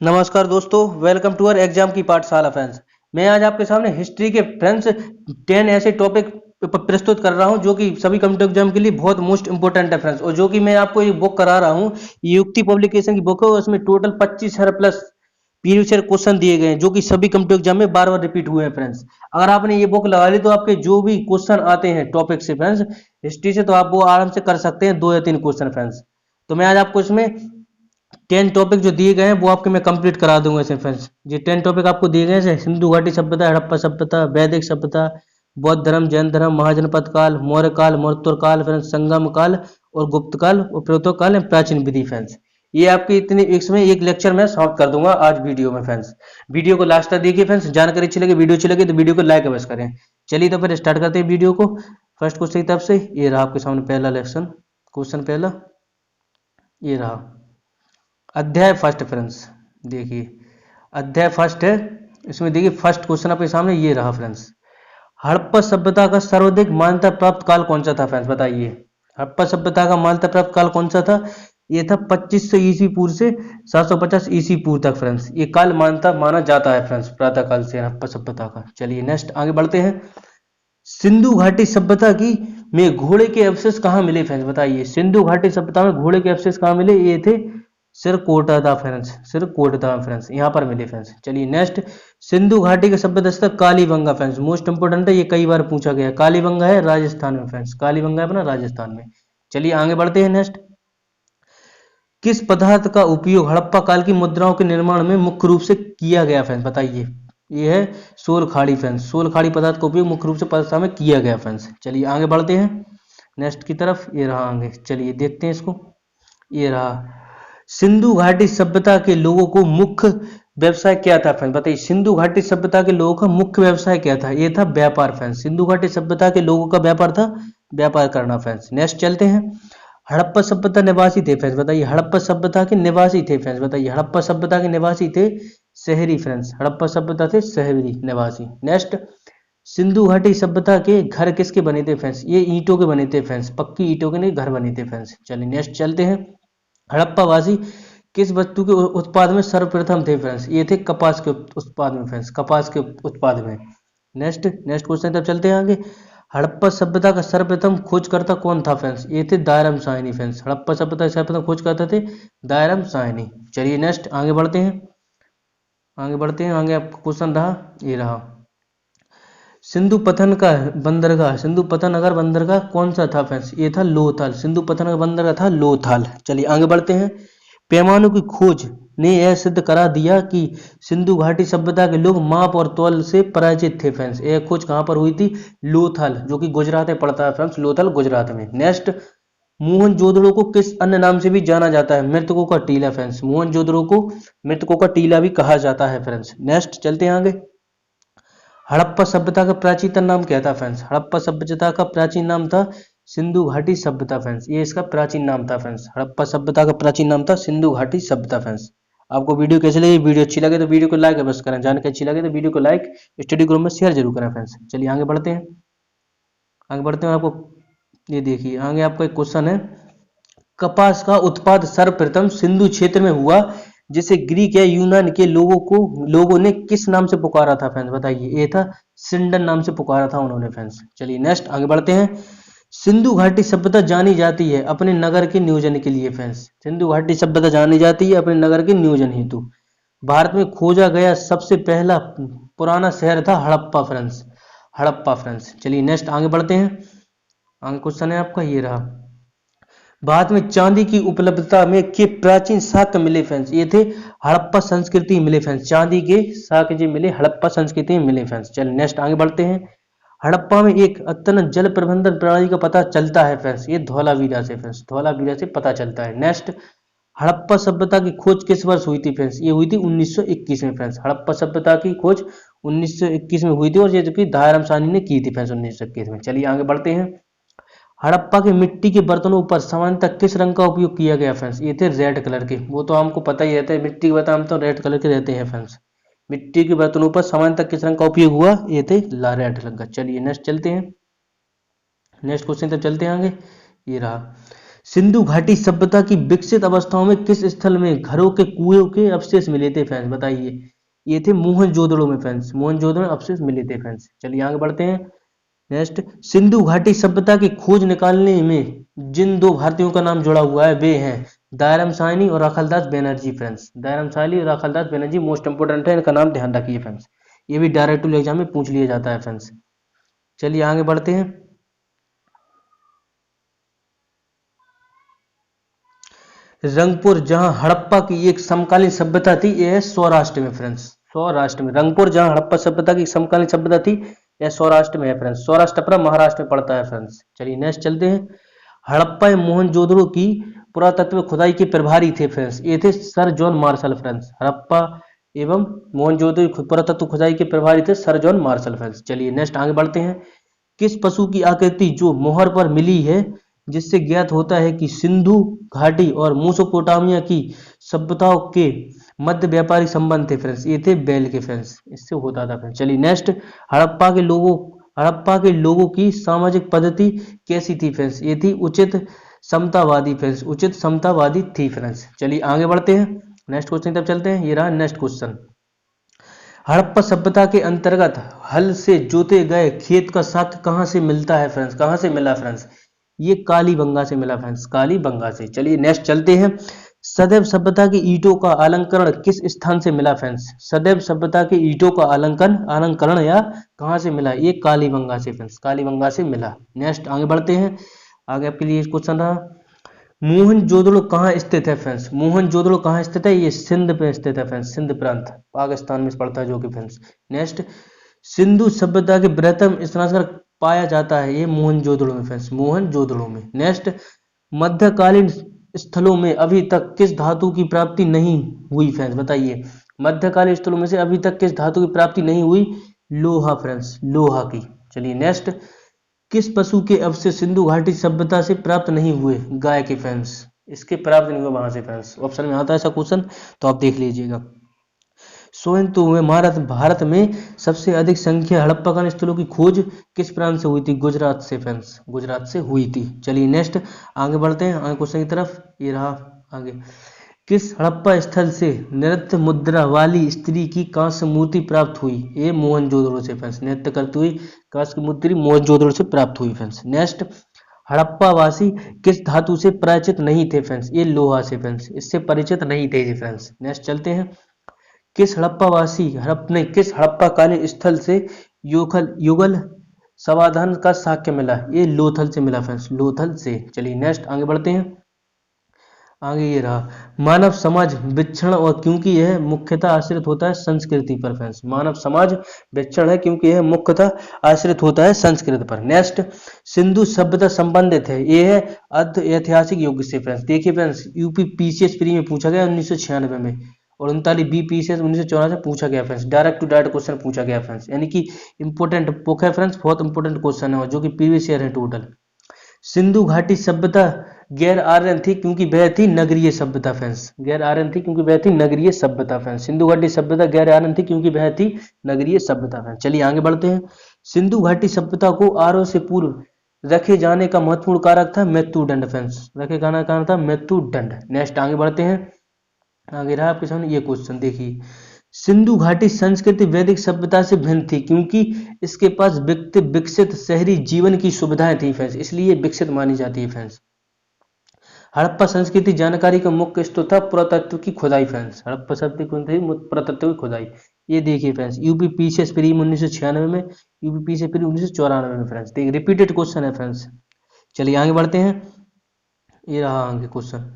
नमस्कार दोस्तों, welcome to our exam की पाठशाला फ्रेंड्स। मैं आज आपके सामने हिस्ट्री के फ्रेंड्स 10 ऐसे टॉपिक प्रस्तुत कर रहा हूं जो कि सभी कॉम्पिटिटिव एग्जाम के लिए बहुत मोस्ट इंपोर्टेंट है फ्रेंड्स। और जो कि मैं आपको ये बुक करा रहा हूं, ये युक्ति पब्लिकेशन की बुक है और इसमें total 25,000 plus previous year question दिए गए हैं जो कि सभी कॉम्पिटिटिव एग्जाम में बार बार रिपीट हुए हैं फ्रेंड्स। अगर आपने ये बुक लगा ली तो आपके जो भी क्वेश्चन आते हैं टॉपिक से फ्रेंड्स, हिस्ट्री से, तो आप वो आराम से कर सकते हैं 2 या 3 क्वेश्चन फ्रेंड्स। तो मैं आज आपको इसमें 10 टॉपिक जो दिए गए हैं वो आपके मैं कंप्लीट करा दूंगा इसे फ्रेंड्स। ये 10 टॉपिक आपको दिए गए हैं: सिंधु घाटी सभ्यता, हड़प्पा सभ्यता, वैदिक सभ्यता, बौद्ध धर्म, जैन धर्म, महाजनपद काल, मौर्य काल, मरुत्तर काल, फ्रेंड्स संगम काल और गुप्त काल और प्रतोत्तर काल एवं प्राचीन विधि फ्रेंड्स। ये आपके इतने इसमें एक लेक्चर में समाप्त कर दूंगा आज वीडियो में फ्रेंड्स। वीडियो को लास्ट तक देखिए फ्रेंड्स। जानकारी अच्छी लगे, वीडियो अच्छी लगे तो वीडियो को लाइक अवश्य करें। चलिए तो फिर स्टार्ट करते हैं वीडियो को। फर्स्ट क्वेश्चन की तरफ से ये रहा आपके सामने पहला लेक्शन, क्वेश्चन पहला ये रहा। अध्याय फर्स्ट फ्रेंड्स, देखिए अध्याय फर्स्ट है। इसमें देखिए फर्स्ट क्वेश्चन आपके सामने ये रहा फ्रेंड्स। हड़प्पा सभ्यता का सर्वाधिक मान्यता प्राप्त काल कौन सा था फ्रेंड्स, बताइए। हड़प्पा सभ्यता का मान्यता प्राप्त काल कौन सा था? ये था 2500 ईस्वी पूर्व से 750 ईस्वी पूर्व तक फ्रेंड्स। ये काल मान्यता माना जाता है फ्रेंड्स, प्रातः काल से हड़प्पा सभ्यता का। चलिए नेक्स्ट आगे बढ़ते हैं। सिंधु घाटी सभ्यता की में घोड़े के अवशेष कहाँ मिले फ्रेंड्स, बताइए। सिंधु घाटी सभ्यता में घोड़े के अवशेष कहाँ मिले? ये थे सिरकोटा फ्रेंड्स, सिरकोटा फ्रेंड्स, यहाँ पर मिले फ्रेंड्स। चलिए नेक्स्ट, सिंधु घाटी का सभ्यता स्थल कालीबंगा फ्रेंड्स, मोस्ट इंपोर्टेंट है, ये कई बार पूछा गया है। कालीबंगा है राजस्थान में फ्रेंड्स, कालीबंगा है अपना राजस्थान में। चलिए आगे बढ़ते हैं नेक्स्ट। किस पदार्थ का उपयोग हड़प्पा काल की मुद्राओं के निर्माण में मुख्य रूप से किया गया फ्रेंड्स, बताइए। ये है सोलखाड़ी फ्रेंड्स, सोलखाड़ी पदार्थ का उपयोग मुख्य रूप से पदार्थ में किया गया फ्रेंड्स। चलिए आगे बढ़ते हैं नेक्स्ट की तरफ। ये रहा आगे, चलिए देखते हैं इसको। ये रहा, सिंधु घाटी सभ्यता के लोगों को मुख्य व्यवसाय क्या था फ्रेंड्स, बताइए। सिंधु घाटी सभ्यता के लोगों का मुख्य व्यवसाय क्या था? ये था व्यापार फ्रेंड्स। सिंधु घाटी सभ्यता के लोगों का व्यापार था, व्यापार करना फ्रेंड्स। नेक्स्ट चलते हैं। हड़प्पा सभ्यता निवासी थे फ्रेंड्स, बताइए। हड़प्पा सभ्यता के निवासी थे फ्रेंड्स, बताइए। हड़प्पा सभ्यता के निवासी थे शहरी फ्रेंड्स, हड़प्पा सभ्यता थे शहरी निवासी। नेक्स्ट, सिंधु घाटी सभ्यता के घर किसके बने थे फ्रेंड्स? ये ईंटों के बने थे फ्रेंड्स, पक्की ईंटों के नहीं घर बने थे फ्रेंड्स। चलिए नेक्स्ट चलते हैं। हड़प्पा वासी किस वस्तु के उत्पाद में सर्वप्रथम थे फ्रेंड्स? ये थे कपास के उत्पाद में फ्रेंड्स, कपास के उत्पाद में। नेक्स्ट नेक्स्ट क्वेश्चन तब चलते हैं आगे। हड़प्पा सभ्यता का सर्वप्रथम खोजकर्ता कौन था फ्रेंड्स? ये थे दायरम साहनी फ्रेंड्स। हड़प्पा सभ्यता के सर्वप्रथम खोजकर्ता थे दायरम साहनी। चलिए नेक्स्ट आगे बढ़ते हैं, आगे बढ़ते हैं। आगे आपका क्वेश्चन रहा, ये रहा। सिंधु पथन का बंदरगाह, सिंधु पथन नगर बंदरगाह कौन सा था फ्रेंड्स? ये था लोथाल, सिंधु पथन का बंदरगाह था लोथाल। चलिए आगे बढ़ते हैं। पैमानों की खोज ने यह सिद्ध करा दिया कि सिंधु घाटी सभ्यता के लोग माप और तौल से परिचित थे फ्रेंड्स। यह खोज कहाँ पर हुई थी? लोथाल, जो कि गुजरात में पड़ता है फ्रेंड्स, लोथाल गुजरात में। नेक्स्ट, मोहनजोदड़ो को किस अन्य नाम से भी जाना जाता है? मृतकों का टीला फ्रेंड्स, मोहनजोदड़ो को मृतकों का टीला भी कहा जाता है फ्रेंड्स। नेक्स्ट चलते हैं आगे। हड़प्पा सभ्यता का प्राचीनतम नाम क्या था फ्रेंड्स? हड़प्पा सभ्यता का प्राचीन नाम था सिंधु घाटी सभ्यता फ्रेंड्स, ये इसका प्राचीन नाम था फ्रेंड्स। हड़प्पा सभ्यता का प्राचीन नाम था सिंधु घाटी सभ्यता फ्रेंड्स। आपको वीडियो कैसी लगी? वीडियो अच्छी लगे तो वीडियो को लाइक अवश्य करें। जानकारी अच्छी लगे तो वीडियो को लाइक, स्टडी ग्रुप में शेयर जरूर करें फ्रेंड्स। चलिए आगे बढ़ते हैं, आगे बढ़ते हैं। आपको ये देखिए आगे आपका एक क्वेश्चन है। कपास का उत्पाद सर्वप्रथम सिंधु क्षेत्र में हुआ जिसे ग्रीक या यूनान के लोगों ने किस नाम से पुकारा था फ्रेंड्स, बताइए। ये था सिंडन नाम से पुकारा था उन्होंने फ्रेंड्स। चलिए नेक्स्ट आगे बढ़ते हैं। सिंधु घाटी सभ्यता जानी जाती है अपने नगर के नियोजन के लिए फ्रेंड्स। सिंधु घाटी सभ्यता जानी जाती है अपने नगर के नियोजन हेतु। भारत में खोजा गया सबसे पहला पुराना शहर था हड़प्पा फ्रेंड्स, हड़प्पा फ्रेंड्स। चलिए नेक्स्ट आगे बढ़ते हैं। आगे क्वेश्चन है आपका, ये रहा। भारत में चांदी की उपलब्धता में के प्राचीन साक्ष्य मिले फ्रेंड्स, ये थे हड़प्पा संस्कृति मिले फ्रेंड्स। चांदी के साक्ष्य जो मिले हड़प्पा संस्कृति में मिले फ्रेंड्स। चलिए नेक्स्ट आगे बढ़ते हैं। हड़प्पा में एक अत्यंत जल प्रबंधन प्रणाली का पता चलता है फ्रेंड्स, ये धौलावीरा से फ्रेंड्स, धौलावीरा से पता चलता है। नेक्स्ट, हड़प्पा सभ्यता की खोज किस वर्ष हुई थी फ्रेंड्स? ये हुई थी 1921 में फ्रेंड्स। हड़प्पा सभ्यता की खोज 1921 में हुई थी और ये जो कि दायरम साहनी ने की थी फ्रेंड्स 1921 में। चलिए आगे बढ़ते हैं। हड़प्पा के मिट्टी के बर्तनों पर सामान्यतः किस रंग का उपयोग किया गया फ्रेंड्स? ये थे रेड कलर के, वो तो हमको पता ही रहता है, मिट्टी के बर्तन तो रेड कलर के रहते हैं फ्रेंड्स। मिट्टी के बर्तनों पर सामान्यतः किस रंग का उपयोग हुआ? ये थे रेड रंग का। चलिए नेक्स्ट चलते हैं, नेक्स्ट क्वेश्चन तक चलते हैं आगे। ये रहा। सिंधु घाटी सभ्यता की विकसित अवस्थाओं में किस स्थल में घरों के कुएं के अवशेष मिले थे फ्रेंड्स, बताइए। ये थे मोहनजोदड़ो में फ्रेंड्स, मोहनजोदड़ो में अवशेष मिले थे फ्रेंड्स। चलिए आगे बढ़ते हैं। नेक्स्ट, सिंधु घाटी सभ्यता की खोज निकालने में जिन दो भारतीयों का नाम जुड़ा हुआ है वे हैं दयाराम साहनी और राखालदास बनर्जी फ्रेंड्स। दयाराम साहनी और राखालदास बनर्जी मोस्ट इंपोर्टेंट है, इनका नाम ध्यान रखिए फ्रेंड्स, ये भी डायरेक्ट एग्जाम में पूछ लिया जाता है फ्रेंड्स। चलिए आगे बढ़ते हैं। रंगपुर जहां हड़प्पा की एक समकालीन सभ्यता थी, यह है सौराष्ट्र में फ्रेंड्स, सौराष्ट्र में। रंगपुर जहां हड़प्पा सभ्यता की समकालीन सभ्यता थी, यह सौराष्ट्र में है फ्रेंड्स। सौराष्ट्र अपना महाराष्ट्र में पड़ता है फ्रेंड्स। चलिए नेक्स्ट चलते हैं। हड़प्पा एवं मोहनजोदड़ो की पुरातत्व खुदाई के प्रभारी थे फ्रेंड्स, ये थे sir John Marshall friends. Harappa एवं मोहनजोदड़ो की पुरातत्व खुदाई के प्रभारी थे सर जॉन मार्शल फ्रेंड्स। चलिए नेक्स्ट आगे बढ़ते हैं। किस पशु की आकृति जो मोहर पर मिली है जिससे ज्ञात होता है कि सिंधु घाटी और मेसोपोटामिया की सभ्यताओं के मध्य व्यापारिक संबंध थे फ्रेंड्स, ये थे बैल के फ्रेंड्स, इससे होता था फ्रेंड्स। चलिए नेक्स्ट, हड़प्पा के लोगों की सामाजिक पद्धति कैसी थी फ्रेंड्स, ये थी उचित समतावादी फ्रेंड्स, उचित समतावादी थी फ्रेंड्स। चलिए आगे बढ़ते हैं, नेक्स्ट क्वेश्चन तब चलते हैं। ये रहा नेक्स्ट क्वेश्चन। हड़प्पा सभ्यता के अंतर्गत हल से जोते गए खेत का साक्ष्य कहां से मिलता है फ्रेंड्स, कहां से मिला फ्रेंड्स, ये कालीबंगा से मिला फ्रेंड्स, कालीबंगा से। चलिए नेक्स्ट चलते हैं। सदैव सभ्यता की ईंटों का अलंकरण किस स्थान से मिला फ्रेंड्स, सदैव सभ्यता के ईंटों का अलंकरण या कहां से मिला, ये कालीबंगा से फ्रेंड्स, कालीबंगा से मिला। नेक्स्ट आगे बढ़ते हैं। आगे आपके लिए क्वेश्चन रहा, मोहनजोदड़ो कहाँ स्थित है फ्रेंड्स, मोहनजोदड़ो कहाँ स्थित है, ये सिंध पे स्थित है फ्रेंड्स, सिंध प्रांत पाकिस्तान में पड़ता है जो कि फ्रेंड्स। नेक्स्ट, सिंधु सभ्यता के बृहत्तम स्नानघर पाया जाता है, ये मोहनजोदड़ो में फ्रेंड्स, मोहनजोदड़ो में। नेक्स्ट, मध्यकालीन स्थलों में अभी तक किस धातु की प्राप्ति नहीं हुई फ्रेंड्स, बताइए। मध्यकालीन स्थलों में से अभी तक किस धातु की प्राप्ति नहीं हुई, लोहा फ्रेंड्स, लोहा की। चलिए नेक्स्ट, किस पशु के अवशेष सिंधु घाटी सभ्यता से प्राप्त नहीं हुए, गाय के फ्रेंड्स, इसके प्राप्त नहीं हुए वहां से फ्रेंड्स। ऑप्शन में आता है ऐसा क्वेश्चन तो आप देख लीजिएगा। सोनतो में भारत में सबसे अधिक संख्या हड़प्पा स्थलों की खोज किस प्रांत से हुई थी, गुजरात से फ्रेंड्स, गुजरात से हुई थी। चलिए नेक्स्ट आगे बढ़ते हैं आगे क्वेश्चन की तरफ। ये रहा आगे, किस हड़प्पा स्थल से नृत्य मुद्रा वाली स्त्री की कांस्य मूर्ति प्राप्त हुई, ये मोहनजोदड़ो से फ्रेंड्स, नृत्य करती हुई कांस्य की मूर्ति मोहनजोदड़ो से प्राप्त हुई फ्रेंड्स। नेक्स्ट, हड़प्पा वासी किस धातु से परिचित नहीं थे फ्रेंड्स, ये लोहा से फ्रेंड्स, इससे परिचित नहीं थे जी फ्रेंड्स। नेक्स्ट चलते हैं। किस हड़प्पा कालीन स्थल से युगल समाधान का साक्ष्य मिला, ये लोथल से मिला फ्रेंड्स, लोथल से। चलिए नेक्स्ट आगे बढ़ते हैं। आगे ये रहा, मानव समाज विक्षण और क्योंकि यह मुख्यतः आश्रित होता है संस्कृति पर फ्रेंड्स, मानव समाज विक्षण है क्योंकि यह मुख्यतः आश्रित होता है संस्कृति पर। नेक्स्ट, सिंधु सभ्यता संबंधित है, ये है अर्ध ऐतिहासिक युग से फ्रेंड्स। देखिए फ्रेंड्स, यूपी पीसीएस प्री में पूछा गया 1996 में और 39 बी पीसीएस 1994 से पूछा गया friends, direct to direct question पूछा गया फ्रेंड्स, यानी कि इंपोर्टेंट बुक है फ्रेंड्स, बहुत इंपोर्टेंट क्वेश्चन है जो कि प्रीवियस ईयर है टोटल। सिंधु घाटी सभ्यता गैर आर्यन थी क्योंकि वह थी नगरीय सभ्यता फ्रेंड्स, गैर आर्यन थी क्योंकि वह थी नगरीय सभ्यता फ्रेंड्स, सिंधु घाटी सभ्यता गैर आर्यन थी क्योंकि वह थी नगरीय सभ्यता फ्रेंड्स। चलिए आगे बढ़ते हैं। सिंधु घाटी सभ्यता को आर्यों से पूर्व रखे जाने का महत्वपूर्ण कारक था मृत्युदंड फ्रेंड्स, रखे जाने का कारण था मृत्युदंड। नेक्स्ट आगे बढ़ते हैं। आगे रहा आपके सामने ये क्वेश्चन, देखिए सिंधु घाटी संस्कृति वैदिक सभ्यता से भिन्न थी क्योंकि इसके पास विकसित शहरी जीवन की सुविधाएं थी फ्रेंड्स, इसलिए विकसित मानी जाती है फ्रेंड्स। हड़प्पा संस्कृति जानकारी का मुख्य स्रोत था पुरातत्व की खुदाई फ्रेंड्स, हड़प्पा संस्कृति पुरातत्व की खुदाई। ये देखिए फ्रेंड्स, यूपी पीसीएस प्री 1996 में, यूपी पीसीएस प्री 1994 में फ्रेंड्स, देखिए रिपीटेड क्वेश्चन है फ्रेंड्स। चलिए आगे बढ़ते हैं। ये रहा आगे क्वेश्चन,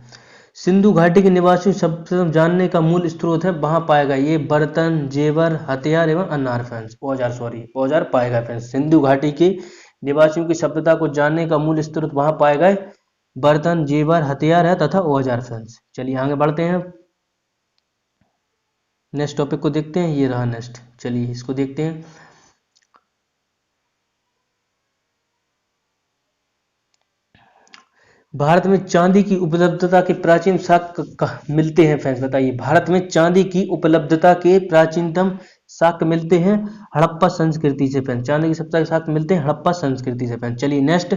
सिंधु घाटी के निवासियों सब जानने का मूल स्रोत है वहां पाएगा, ये बर्तन जेवर हथियार एवं अनार फ्रेंड्स, औजार पाएगा फ्रेंड्स। सिंधु घाटी के निवासियों की सभ्यता को जानने का मूल स्रोत वहां पाए गए बर्तन जेवर हथियार है तथा औजार फ्रेंड्स। चलिए आगे बढ़ते हैं, नेक्स्ट टॉपिक को देखते हैं। ये रहा नेक्स्ट, चलिए इसको देखते हैं। भारत में चांदी की उपलब्धता के प्राचीन साक्ष्य मिलते हैं फ्रेंड्स, बताइए। भारत में चांदी की उपलब्धता के प्राचीनतम साक्ष्य मिलते हैं हड़प्पा संस्कृति से फ्रेंड्स, चांदी की सभ्यता के साक्ष्य मिलते हैं हड़प्पा संस्कृति से फ्रेंड्स। चलिए नेक्स्ट,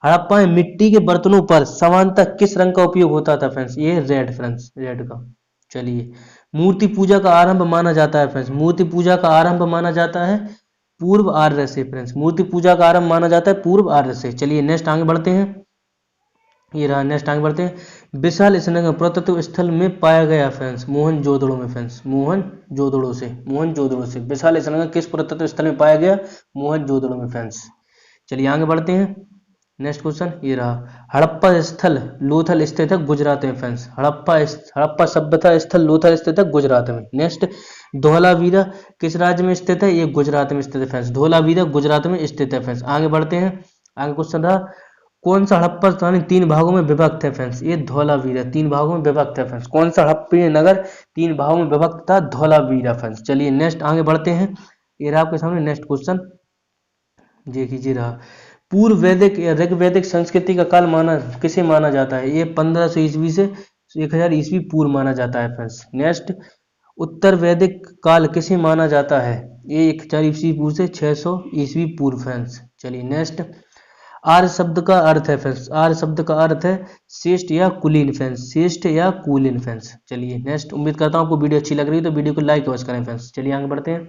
हड़प्पा में मिट्टी के बर्तनों पर समानतः किस रंग का उपयोग होता था फ्रेंड्स? ये रेड फ्रेंड्स, रेड का। चलिए, मूर्ति पूजा का आरंभ माना जाता है फ्रेंड्स, मूर्ति पूजा का आरंभ माना जाता है पूर्व आर्य से फ्रेंड्स, मूर्ति पूजा का आरंभ माना जाता है पूर्व आर्य से। चलिए नेक्स्ट आगे बढ़ते हैं, ये रहा, नेक्स्ट आगे बढ़ते हैं। विशाल स्नान पुरातत्व स्थल में पाया गया फ्रेंड्स, मोहनजोदड़ो में फ्रेंड्स, मोहनजोदड़ो से विशाल स्नान किस पुरातत्व स्थल में पाया गया? मोहनजोदड़ो में फ्रेंड्स। चलिए आगे बढ़ते हैं, नेक्स्ट क्वेश्चन ये रहा। हड़प्पा स्थल लोथल स्थित है गुजरात में फ्रेंड्स, हड़प्पा सभ्यता स्थल लोथल स्थित है गुजरात में। नेक्स्ट, धोलावीरा किस राज्य में स्थित है? ये गुजरात में स्थित है फ्रेंड्स, धोलावीरा गुजरात में स्थित है फ्रेंड्स। आगे बढ़ते हैं, आगे क्वेश्चन रहा, कौन सा हड़प्पा स्थान 3 भागों में विभक्त है फ्रेंड्स? ये धौलावीरा 3 भागों में विभक्त है फ्रेंड्स। कौन सा हड़प्पा नगर 3 भागों में विभक्त था? धौलावीरा फ्रेंड्स। चलिए नेक्स्ट आगे बढ़ते हैं, ये रहा आपके सामने नेक्स्ट क्वेश्चन, देखिए रहा। पूर्व वैदिक या ऋग वैदिक संस्कृति का काल किसे माना जाता है? ये 1500 ईस्वी से 1000 ईस्वी पूर्व माना जाता है फ्रेंड्स। नेक्स्ट, उत्तर वैदिक काल किसे माना जाता है? ये 1000 ईस्वी पूर्व से 600 ईस्वी पूर्व फ्रेंड्स। चलिए नेक्स्ट, आर्य शब्द का अर्थ है फ्रेंड्स, आर्य शब्द का अर्थ है श्रेष्ठ या कुलीन फ्रेंड्स, श्रेष्ठ या कुलीन फ्रेंड्स। चलिए नेक्स्ट, उम्मीद करता हूँ आपको वीडियो अच्छी लग रही है तो वीडियो को लाइक अवश्य करें फ्रेंड्स। चलिए आगे बढ़ते हैं,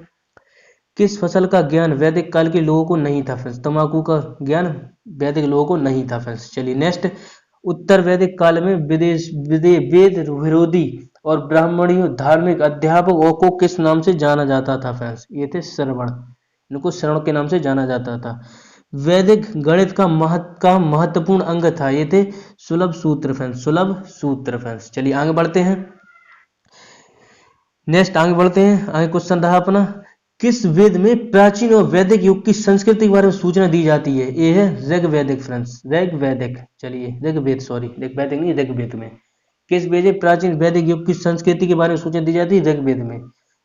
किस फसल का ज्ञान वैदिक काल के लोगों को नहीं था फ्रेंड्स? तंबाकू का ज्ञान वैदिक लोगों को नहीं था फ्रेंड्स। चलिए नेक्स्ट, उत्तर वैदिक काल में वेद विरोधी और ब्राह्मणीय धार्मिक अध्यापकों को किस नाम से जाना जाता था फ्रेंड्स? ये थे श्रवण, इनको श्रवण के नाम से जाना जाता था। वैदिक गणित का महत्वपूर्ण अंग था, ये थे सुलभ सूत्र फ्रेंड्स, सुलभ सूत्र फ्रेंड्स। चलिए आगे बढ़ते हैं, नेक्स्ट आगे बढ़ते हैं, आगे क्वेश्चन रहा अपना, किस वेद में प्राचीन और वैदिक युग की संस्कृति के बारे में सूचना दी जाती है? ये है ऋग वैदिक फ्रेंड्स, ऋग वैदिक। चलिए ऋग्वेद, सॉरी ऋग वैदिक नहीं, ऋग्वेद में किस वेद में प्राचीन वैदिक युग की संस्कृति के बारे में सूचना दी जाती है? ऋग्वेद में।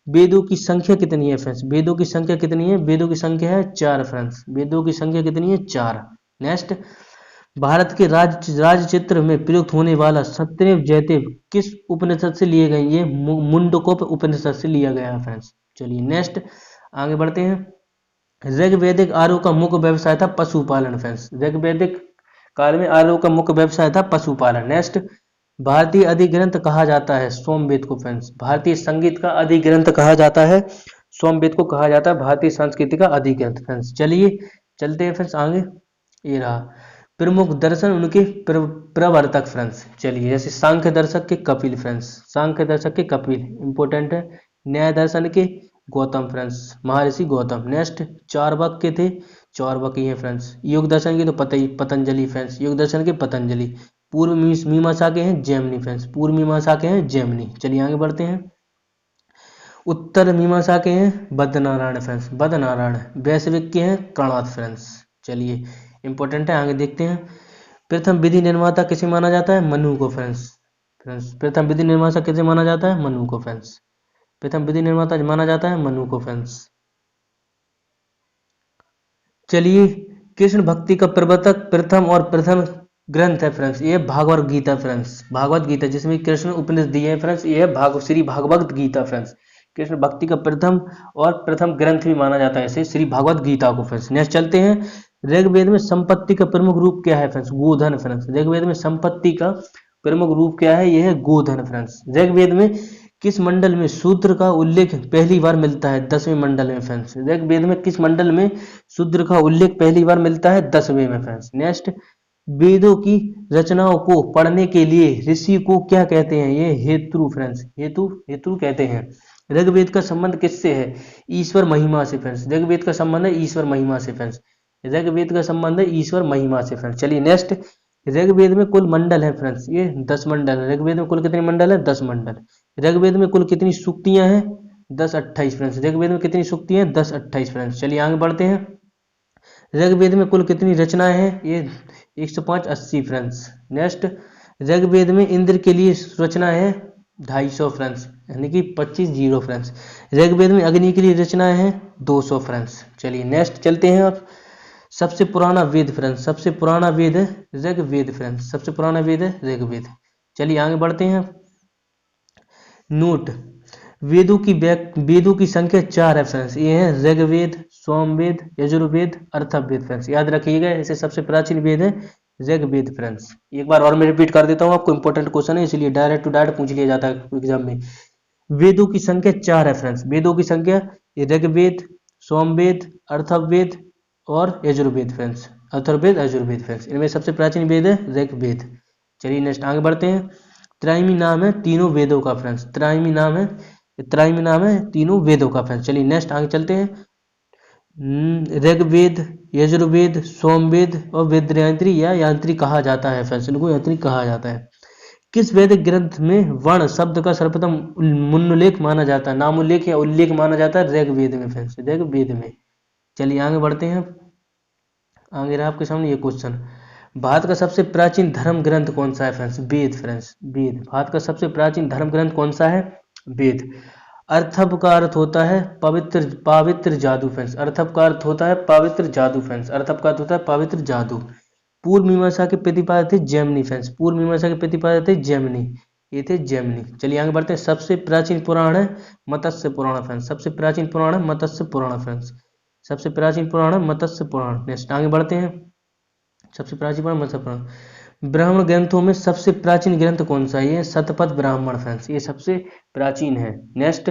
वेदों की संख्या कितनी है फ्रेंड्स? वेदों की संख्या कितनी है? वेदों की संख्या है 4 फ्रेंड्स, वेदों की संख्या कितनी है? 4। नेक्स्ट, भारत के राज चित्र में प्रयुक्त होने वाला सत्यमेव जयते किस उपनिषद से लिए गए? ये मुंडकोप उपनिषद से लिया गया है फ्रेंड्स। चलिए नेक्स्ट आगे बढ़ते हैं, ऋग्वैदिक आर्यों का मुख्य व्यवसाय था पशुपालन फ्रेंड्स, ऋग्वैदिक काल में आर्यों का मुख्य व्यवसाय था पशुपालन। नेक्स्ट, भारतीय अधिग्रंथ कहा जाता है सोमवेद को फ्रेंड्स, भारतीय संगीत का अधिग्रंथ कहा जाता है सोमवेद को, कहा जाता है भारतीय संस्कृति का अधिग्रंथ फ्रेंड्स। चलिए चलते हैं फ्रेंड्स आगे, ये रहा प्रमुख दर्शन उनके प्रवर्तक फ्रेंड्स। चलिए जैसे सांख्य दर्शक के कपिल फ्रेंड्स, सांख्य दर्शक के कपिल इंपोर्टेंट है। न्याय दर्शन के गौतम फ्रेंड्स, महर्षि गौतम। नेक्स्ट, चार्वाक के थे चार्वाकी हैं फ्रेंड्स। योग दर्शन के तो पता ही पतंजलि फ्रेंड्स, योग दर्शन के पतंजलि। पूर्व मीमांसा के हैं जैमिनी फ्रेंड्स, पूर्व मीमांसा के हैं जैमिनी। चलिए आगे बढ़ते हैं, उत्तर मीमांसा के हैं बद्रनारायण फ्रेंड्स, बद्रनारायण। वैश्विक के हैं कणाद फ्रेंड्स। चलिए इंपॉर्टेंट है, आगे देखते हैं। प्रथम विधि निर्माता किसे माना जाता है? मनु को फ्रेंड्स, प्रथम विधि निर्माता किसे माना जाता है? मनु को फ्रेंड्स, प्रथम विधि निर्माता माना जाता है मनु को फ्रेंड्स। चलिए, कृष्ण भक्ति का प्रवर्तक प्रथम और प्रथम ग्रंथ है फ्रेंड्स, ये भागवत गीता फ्रेंड्स, भागवत गीता जिसमें कृष्ण उपनिषद दिए हैं फ्रेंड्स, ये है श्री भागवत गीता फ्रेंड्स। कृष्ण भक्ति का प्रथम और प्रथम ग्रंथ भी माना जाता है इसे श्री भागवत गीता को फ्रेंड्स। नेक्स्ट चलते हैं, ऋग्वेद में संपत्ति का प्रमुख रूप क्या है फ्रेंड्स? गोधन फ्रेंड्स, ऋग्वेद में संपत्ति का प्रमुख रूप क्या है? यह है गोधन फ्रेंड्स। ऋग्वेद में किस मंडल में शूद्र का उल्लेख पहली बार मिलता है? 10वें मंडल में फ्रेंड्स। ऋग्वेद में किस मंडल में शूद्र का उल्लेख पहली बार मिलता है? 10वें में फ्रेंड्स। नेक्स्ट, वेदों की रचनाओं को पढ़ने के लिए ऋषि को क्या कहते हैं? ये हेतु फ्रेंड्स, हेतु कहते हैं। ऋग्वेद का संबंध किससे है? ईश्वर महिमा से फ्रेंड्स, ऋग्वेद का संबंध है ईश्वर महिमा से फ्रेंड्स, ऋग्वेद का संबंध है ईश्वर महिमा से फ्रेंड्स। चलिए नेक्स्ट, ऋग्वेद में कुल मंडल है फ्रेंड्स, ये 10 मंडल है। ऋग्वेद में कुल कितने मंडल है? 10 मंडल। ऋग्वेद में कुल कितनी सूक्तियां हैं? 10-28 फ्रेंड्स, ऋग्वेद में कितनी सूक्तियां हैं? 10-28 फ्रेंड्स। चलिए आगे बढ़ते हैं, ऋग्वेद में कुल कितनी रचनाएं हैं? ये 105-80 फ्रेंड्स। नेक्स्ट, ऋग्वेद में इंद्र के लिए रचना है 250 फ्रेंड्स, यानी कि 25-0 फ्रेंड्स। ऋग्वेद में अग्नि के लिए रचनाएं हैं 200 फ्रेंड्स। चलिए नेक्स्ट चलते हैं, अब सबसे पुराना वेद फ्रेंड्स, सबसे पुराना वेद है ऋग्वेद फ्रेंड्स, सबसे पुराना वेद है ऋग्वेद। चलिए आगे बढ़ते हैं, नोट, वेदों की संख्या 4 है फ्रेंड्स, ये है ऋग्वेद, सोमवेद, यजुर्वेद, अथर्ववेद फ्रेंड्स। याद रखिएगा, इसे सबसे प्राचीन वेद है ऋग्वेद फ्रेंड्स। एक बार और मैं रिपीट कर देता हूँ, आपको इंपॉर्टेंट क्वेश्चन है इसलिए डायरेक्ट टू डायरेक्ट पूछ लिया जाता है एग्जाम में। वेदों की संख्या 4 है फ्रेंड्स। वेदों की संख्या ऋग्वेद, सोमवेद, अथर्ववेद और यजुर्वेद फ्रेंड्स। अथर्ववेद, यजुर्वेद फ्रेंड्स। इनमें सबसे प्राचीन वेद है ऋग्वेद। चलिए नेक्स्ट आगे बढ़ते हैं। त्राइमी नाम है तीनों वेदों का फ्रेंड्स। त्राइमी नाम है तीनों वेदों का फ्रेंड्स। चलिए नेक्स्ट आगे चलते हैं। ऋग्वेद, यजुर्वेद, सोमवेद और वेदयांत्री या यांत्री कहा जाता है फ्रेंड्स। इनको यांत्री कहा जाता है। किस वैदिक ग्रंथ में वर्ण शब्द का सर्वप्रथम मुन्नुल्लेख माना जाता है, नामोल्लेख या उल्लेख माना जाता है? ऋग्वेद में फ्रेंड्स, ऋग्वेद में। चलिए आगे बढ़ते हैं। आगे रहा आपके सामने ये क्वेश्चन। भारत का सबसे प्राचीन धर्म ग्रंथ कौन सा है फ्रेंड्स? वेद फ्रेंड्स, वेद। भारत का सबसे प्राचीन धर्म ग्रंथ कौन सा है? वेद। अर्थव का अर्थ होता है पवित्र, पवित्र जादू फ्रेंड्स। अर्थव का अर्थ होता है पवित्र जादू फ्रेंड्स। अर्थव का अर्थ होता है पवित्र जादू। पूर्व मीमांसा के प्रतिपादक थे जैमिनी फ्रेंड्स। पूर्व मीमांसा के प्रतिपादक थे जैमिनी, ये थे जैमिनी। चलिए आगे बढ़ते हैं। सबसे प्राचीन पुराण है मत्स्य पुराण फ्रेंड्स। सबसे प्राचीन पुराण है मत्स्य पुराण फ्रेंड्स। सबसे प्राचीन पुराण है मत्स्य पुराण। नेक्स्ट आगे बढ़ते हैं। सबसे प्राचीन पुराण मत्स्य पुराण। ब्राह्मण ग्रंथों में सबसे प्राचीन ग्रंथ कौन सा है? ये शतपथ ब्राह्मण फ्रेंड्स, ये सबसे प्राचीन है। नेक्स्ट,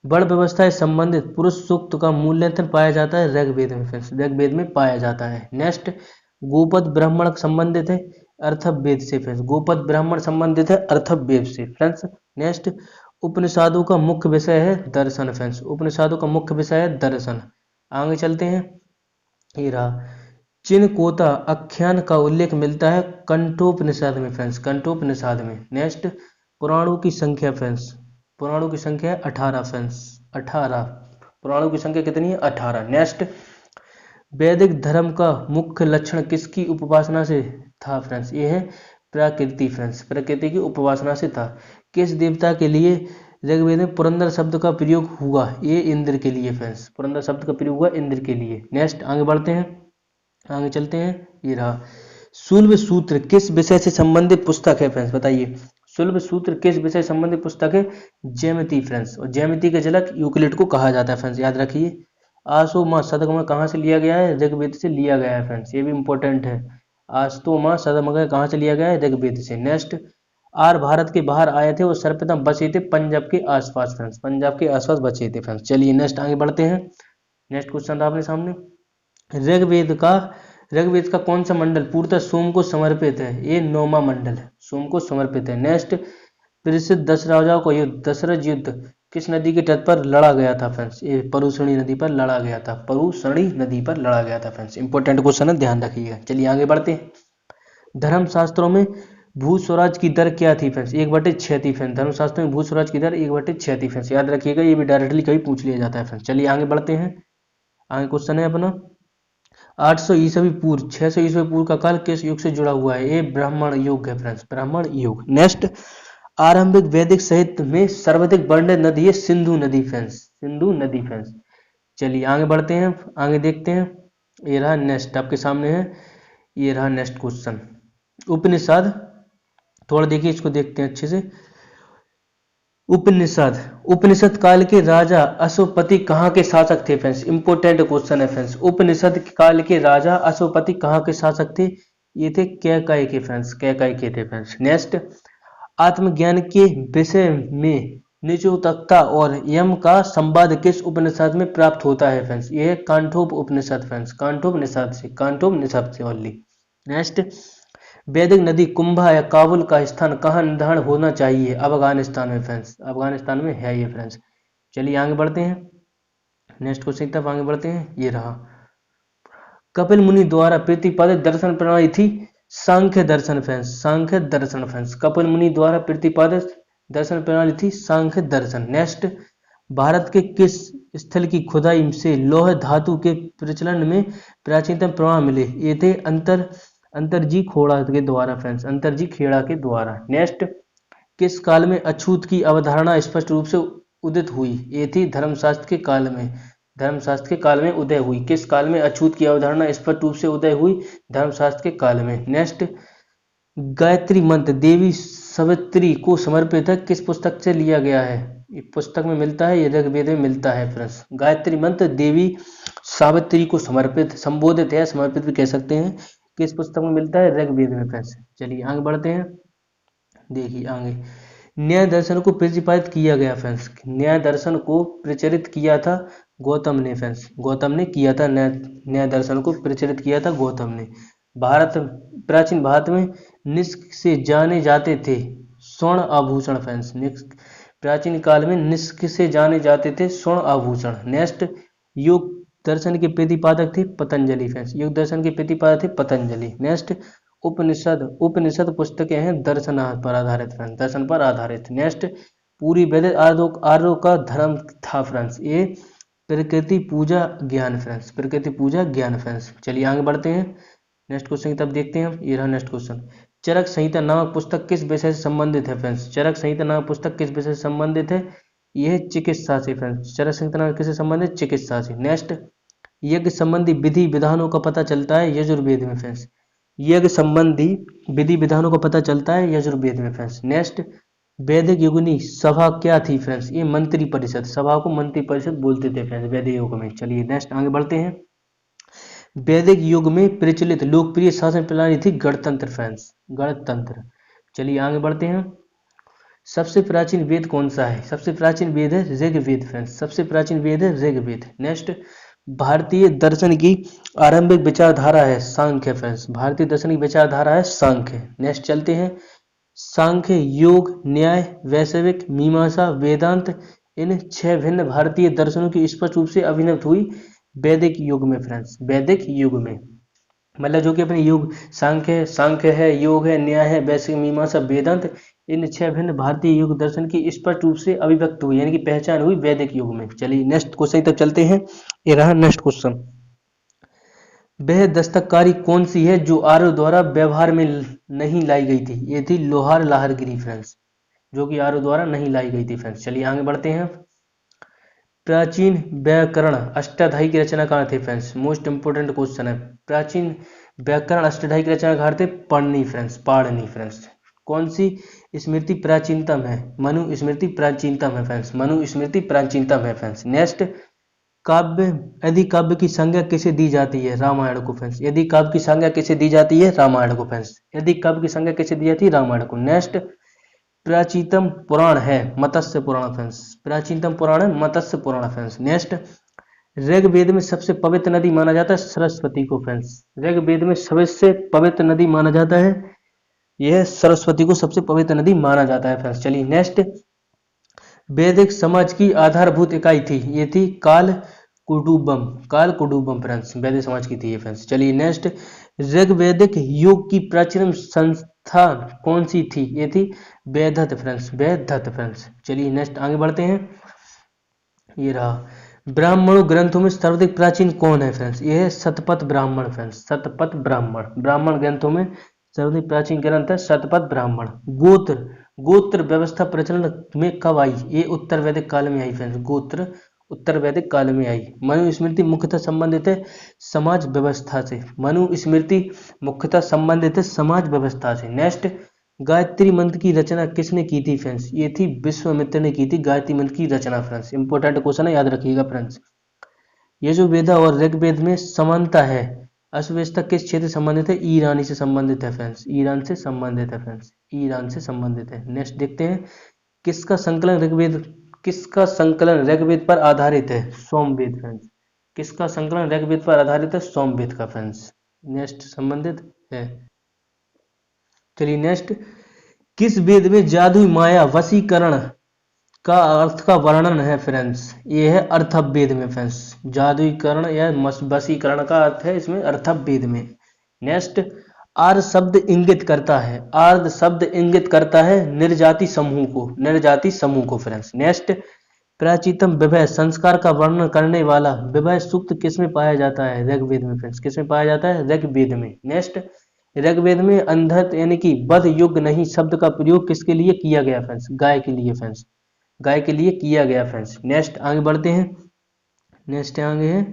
वर्ण व्यवस्था से संबंधित पुरुष सूक्त का मूल्यांकन पाया जाता है ऋग्वेद में फ्रेंड्स। ऋग्वेद में पाया जाता है। नेक्स्ट, गोपद ब्राह्मण संबंधित है अर्थववेद से फ्रेंड्स। गोपद ब्राह्मण संबंधित है अर्थववेद से फ्रेंड्स। नेक्स्ट, उपनिषदों का मुख्य विषय है दर्शन फ्रेंड्स। उपनिषदों का मुख्य विषय है दर्शन। आगे चलते हैं। ये रहा। चिनकोता आख्यान का उल्लेख मिलता है कंठोपनिषद में फ्रेंड्स, कंठोपनिषद में। नेक्स्ट, पुराणों की संख्या फ्रेंड्स। पुराणों की संख्या 18 फ्रेंड्स, 18। पुराणों की संख्या कितनी है? 18। नेक्स्ट, वैदिक धर्म का मुख्य लक्षण किसकी उपासना से था फ्रेंड्स? ये है प्रकृति फ्रेंड्स, प्रकृति की उपासना से था। किस देवता के लिए ऋग्वेद में पुरंदर शब्द का प्रयोग हुआ? ये इंद्र के लिए फ्रेंड्स, पुरंदर शब्द का प्रयोग हुआ इंद्र के लिए। नेक्स्ट आगे बढ़ते हैं, आगे चलते हैं। ये रहा। शुल्ब सूत्र किस विषय से संबंधित पुस्तक है फ्रेंड्स? बताइए, शुल्ब सूत्र किस विषय से संबंधित पुस्तक है? ज्यामिति फ्रेंड्स। और ज्यामिति के जनक यूक्लिड को कहा जाता है फ्रेंड्स, याद रखिए। आसोमा सदगम कहाँ से लिया गया है? ऋग्वेद से लिया गया है फ्रेंड्स, ये भी इंपॉर्टेंट है। आस्तोमा सदगम कहाँ से लिया गया है? ऋग्वेद से। नेक्स्ट, आर भारत के बाहर आए थे और सर्वप्रथम बचे थे पंजाब के आसपास फ्रेंड्स, पंजाब के आसपास बचे थे फ्रेंड्स। चलिए नेक्स्ट आगे बढ़ते हैं। नेक्स्ट क्वेश्चन था अपने सामने। ऋग्वेद का कौन सा मंडल पूर्णतः सोम को समर्पित है? ये 9वां मंडल है, सोम को समर्पित है। नेक्स्ट, प्रसिद्ध 10 राजाओं का युद्ध दशरथ युद्ध किस नदी के तट पर लड़ा गया था फ्रेंड्स? ये परुसणी नदी पर लड़ा गया था, परुसणी नदी पर लड़ा गया था फ्रेंड्स। इंपॉर्टेंट क्वेश्चन है, ध्यान रखिएगा। चलिए आगे बढ़ते हैं। धर्मशास्त्रों में भू स्वराज की दर क्या थी फ्रेंड्स? 1/6 थी फ्रेंड्स। धर्मशास्त्रों में भू स्वराज की दर 1/6 थी फ्रेंड्स, याद रखिएगा, ये भी डायरेक्टली कभी पूछ लिया जाता है फ्रेंड्स। चलिए आगे बढ़ते हैं। आगे क्वेश्चन है अपना 800 ईसवी पूर्व 600 ईसवी पूर्व का काल किस युग से जुड़ा हुआ है? ये ब्राह्मण युग है फ्रेंड्स, ब्राह्मण युग। नेक्स्ट, आरंभिक वैदिक साहित्य में सर्वाधिक वर्णित नदी है सिंधु नदी फ्रेंड्स, सिंधु नदी फ्रेंड्स। चलिए आगे बढ़ते हैं, आगे देखते हैं। ये रहा नेक्स्ट आपके सामने है, ये रहा नेक्स्ट क्वेश्चन। उपनिषद, थोड़ा देखिए इसको, देखते हैं अच्छे से। उपनिषद, उपनिषद काल के राजा अश्वपति कहाँ के शासक थे फ्रेंड्स? इंपोर्टेंट क्वेश्चन है फ्रेंड्स। उपनिषद काल के राजा अश्वपति कहाँ के शासक थे? ये थे कैकेयी के फ्रेंड्स, कैकेयी के थे फ्रेंड्स। नेक्स्ट, आत्मज्ञान के विषय में निचोतकता और यम का संवाद किस उपनिषद में प्राप्त होता है फ्रेंड्स? ये है कांठोप उपनिषद फ्रेंड्स, कांठोपनिषद से, कांठोपनिषद से ओनली। नेक्स्ट, वैदिक नदी कुंभा या काबुल का स्थान कहाँ निर्धारण होना चाहिए? अफगानिस्तान में फ्रेंड्स, अफगानिस्तान में है ये फ्रेंड्स। चलिए आगे बढ़ते हैं। नेक्स्ट क्वेश्चन की तरफ आगे बढ़ते हैं। ये रहा। कपिल मुनि द्वारा प्रतिपादित दर्शन प्रणाली थी सांख्य दर्शन फ्रेंड्स, सांख्य दर्शन फ्रेंड्स। कपिल मुनि द्वारा प्रतिपादित दर्शन प्रणाली थी सांख्य दर्शन। नेक्स्ट, भारत के किस स्थल की खुदाई से लौह धातु के प्रचलन में प्राचीनतम प्रमाण मिले? ये थे अंतरजी खोड़ा के द्वारा फ्रेंड्स, अंतरजी खेड़ा के द्वारा। नेक्स्ट, किस काल में अछूत की अवधारणा स्पष्ट रूप से उदित हुई? ये थी धर्मशास्त्र के काल में, धर्मशास्त्र के काल में उदय हुई। किस काल में अछूत की अवधारणा स्पष्ट रूप से उदय हुई? धर्मशास्त्र के काल में। नेक्स्ट, गायत्री मंत्र देवी सावित्री को समर्पित है किस पुस्तक से लिया गया है? ये पुस्तक में मिलता है, ये ऋग्वेद में मिलता है फ्रेंड्स। गायत्री मंत्र देवी सावित्री को समर्पित, संबोधित है, समर्पित भी कह सकते हैं, किस पुस्तक में मिलता है? ऋग्वेद में फ्रेंड्स। चलिए आगे बढ़ते हैं। देखिए आगे, न्याय दर्शन को प्रतिपादित किया गया फ्रेंड्स। न्याय दर्शन को प्रचलित किया था गौतम ने फ्रेंड्स। गौतम ने किया था न्याय दर्शन को प्रचलित किया था गौतम ने। भारत, प्राचीन भारत में निष्क से जाने जाते थे स्वर्ण आभूषण फ्रेंड्स। प्राचीन काल में निष्क से जाने जाते थे स्वर्ण आभूषण। नेक्स्ट, योग दर्शन के प्रतिपादक थे पतंजलि फ्रेंड्स। योग दर्शन के प्रतिपादक थे पतंजलि। नेक्स्ट, उपनिषद, उपनिषद पुस्तकें हैं दर्शन पर आधारित फ्रेंड्स, दर्शन पर आधारित। नेक्स्ट, पूरी वेद आर्यों का धर्म था फ्रेंड्स। ये प्रकृति पूजा ज्ञान फ्रेंड्स, प्रकृति पूजा ज्ञान फ्रेंड्स। चलिए आगे बढ़ते हैं। नेक्स्ट क्वेश्चन की तरफ देखते हैं हम। ये रहा नेक्स्ट क्वेश्चन। चरक संहिता नामक पुस्तक किस विषय से संबंधित है फ्रेंड्स? चरक संहिता नामक पुस्तक किस विषय से संबंधित है? यह चिकित्सा से फ्रेंड्स। चरक संहिता नामक किससे संबंधित? चिकित्सा से। नेक्स्ट, यज्ञ संबंधी विधि विधानों का पता चलता है यजुर्वेद में फ्रेंड्स। यज्ञ संबंधी विधि विधानों का पता चलता है यजुर्वेद में फ्रेंड्स। नेक्स्ट, वैदिक युगनी सभा क्या थी फ्रेंड्स? ये मंत्री परिषद, सभा को मंत्री परिषद बोलते थे फ्रेंड्स वैदिक युग में। चलिए नेक्स्ट आगे बढ़ते हैं। वैदिक युग में प्रचलित लोकप्रिय शासन प्रणाली थी गणतंत्र फ्रेंड्स, गणतंत्र। चलिए आगे बढ़ते हैं। सबसे प्राचीन वेद कौन सा है? सबसे प्राचीन वेद है ऋग्वेद फ्रेंड्स। सबसे प्राचीन वेद है ऋग्वेद। नेक्स्ट, भारतीय दर्शन की आरंभिक विचारधारा है सांख्य फ्रेंड्स। भारतीय दर्शन की विचारधारा है सांख्य। नेक्स्ट चलते हैं। सांख्य, योग, न्याय, वैशविक, मीमांसा, वेदांत, इन 6 भिन्न भारतीय दर्शनों की स्पष्ट रूप से अभिनव हुई वैदिक युग में फ्रेंड्स। वैदिक युग में मतलब जो कि अपने युग सांख्य है, योग है, न्याय है, वैशविक, मीमांसा, वेदांत, इन 6 भिन्न भारतीय युग दर्शन की स्पष्ट रूप से अभिव्यक्त हुई यानी कि पहचान हुई वैदिक युग में। चलिए नेक्स्ट क्वेश्चन तक चलते हैं। ये रहा नेक्स्ट क्वेश्चन। वह दस्तकारी कौन सी है जो आर्यों द्वारा व्यवहार में नहीं लाई गई थी? ये थी लोहार लाहरगिरी फ्रेंड्स, जो कि आर्यों द्वारा नहीं लाई गई थी फ्रेंड्स। चलिए आगे बढ़ते हैं। प्राचीन व्याकरण अष्टाध्यायी की रचनाकार थे फ्रेंड्स। मोस्ट इंपोर्टेंट क्वेश्चन है। प्राचीन व्याकरण अष्टाध्यायी के रचनाकार थे पाणिनि फ्रेंड्स, पाणिनि फ्रेंड्स। कौन सी स्मृति प्राचीनतम है? मनु स्मृति प्राचीनतम है फ्रेंड्स, मनु स्मृति प्राचीनतम है फ्रेंड्स। नेक्स्ट, काव्य, यदि काव्य की संज्ञा किसे दी जाती है? रामायण को फ्रेंड्स। यदि काव्य की संज्ञा किसे दी जाती है? रामायण को फ्रेंड्स। यदि काव्य की संज्ञा किसे दी जाती है? रामायण को। नेक्स्ट, प्राचीनतम पुराण है मत्स्य पुराण फ्रेंड्स। प्राचीनतम पुराण है मत्स्य पुराण फ्रेंड्स। नेक्स्ट, ऋग्वेद में सबसे पवित्र नदी माना जाता है सरस्वती को फ्रेंड्स। ऋग्वेद में सबसे पवित्र नदी माना जाता है, यह सरस्वती को सबसे पवित्र नदी माना जाता है फ्रेंड्स। चलिए नेक्स्ट, वैदिक समाज की आधारभूत इकाई थी, ये थी काल कुटुंबम, काल कुटुंबम फ्रेंड्स, वैदिक समाज की थी ये फ्रेंड्स। चलिए नेक्स्ट, ऋग्वैदिक योग की प्राचीन संस्था कौन सी थी? ये थी वैदत्त फ्रेंड्स, वैदत्त फ्रेंड्स। चलिए नेक्स्ट आगे बढ़ते हैं। ये रहा, ब्राह्मणों ग्रंथों में सर्वाधिक प्राचीन कौन है फ्रेंड्स? ये है शतपथ ब्राह्मण फ्रेंड्स, शतपथ ब्राह्मण। ब्राह्मण ग्रंथों में सर्वाधिक प्राचीन ग्रंथ है शतपथ ब्राह्मण। गोत्र, गोत्र व्यवस्था प्रचलन में कब आई? ये उत्तर वैदिक काल में आई फ्रेंड्स, गोत्र उत्तर वैदिक काल में आई। मनुस्मृति मुख्यतः संबंधित है समाज व्यवस्था से, मनुस्मृति मुख्यतः संबंधित है समाज व्यवस्था से। नेक्स्ट, गायत्री मंत्र की रचना किसने की थी फ्रेंड्स? ये थी विश्वामित्र ने की थी गायत्री मंत्र की रचना फ्रेंड्स। इंपॉर्टेंट क्वेश्चन है, याद रखिएगा फ्रेंड्स। यजुर्वेद और ऋग्वेद में समानता है, अश्वत्थामा किस क्षेत्र से संबंधित है? ईरानी से संबंधित है फ्रेंड्स, ईरान से संबंधित है फ्रेंड्स, ईरान से संबंधित है। नेक्स्ट देखते हैं, किसका संकलन ऋग्वेद पर आधारित है? सोमवेद फ्रेंड्स। किसका संकलन ऋग्वेद पर आधारित है? सोमवेद का फ्रेंड्स। नेक्स्ट संबंधित है। चलिए नेक्स्ट, किस वेद में जादू, माया, वशीकरण का अर्थ का वर्णन है फ्रेंड्स? ये है अर्थवेद में फ्रेंड्स। जादूकरण या वशीकरण का अर्थ है इसमें अर्थवेद में। नेक्स्ट, आर्य शब्द इंगित करता है, आर्य शब्द इंगित करता है निर्जाति समूह को, निर्जाति समूह को फ्रेंड्स। नेक्स्ट, प्राचीनतम विभय संस्कार का वर्णन करने वाला विभय सूक्त किसमें पाया जाता है? ऋग्वेद में फ्रेंड्स। किसमें पाया जाता है? ऋग्वेद में। नेक्स्ट, ऋग्वेद में अंधत यानी कि बद युग नहीं शब्द का प्रयोग किसके लिए किया गया फ्रेंड्स? गाय के लिए फ्रेंड्स, गाय के लिए किया गया फ्रेंड्स। नेक्स्ट आगे बढ़ते हैं। नेक्स्ट आगे है,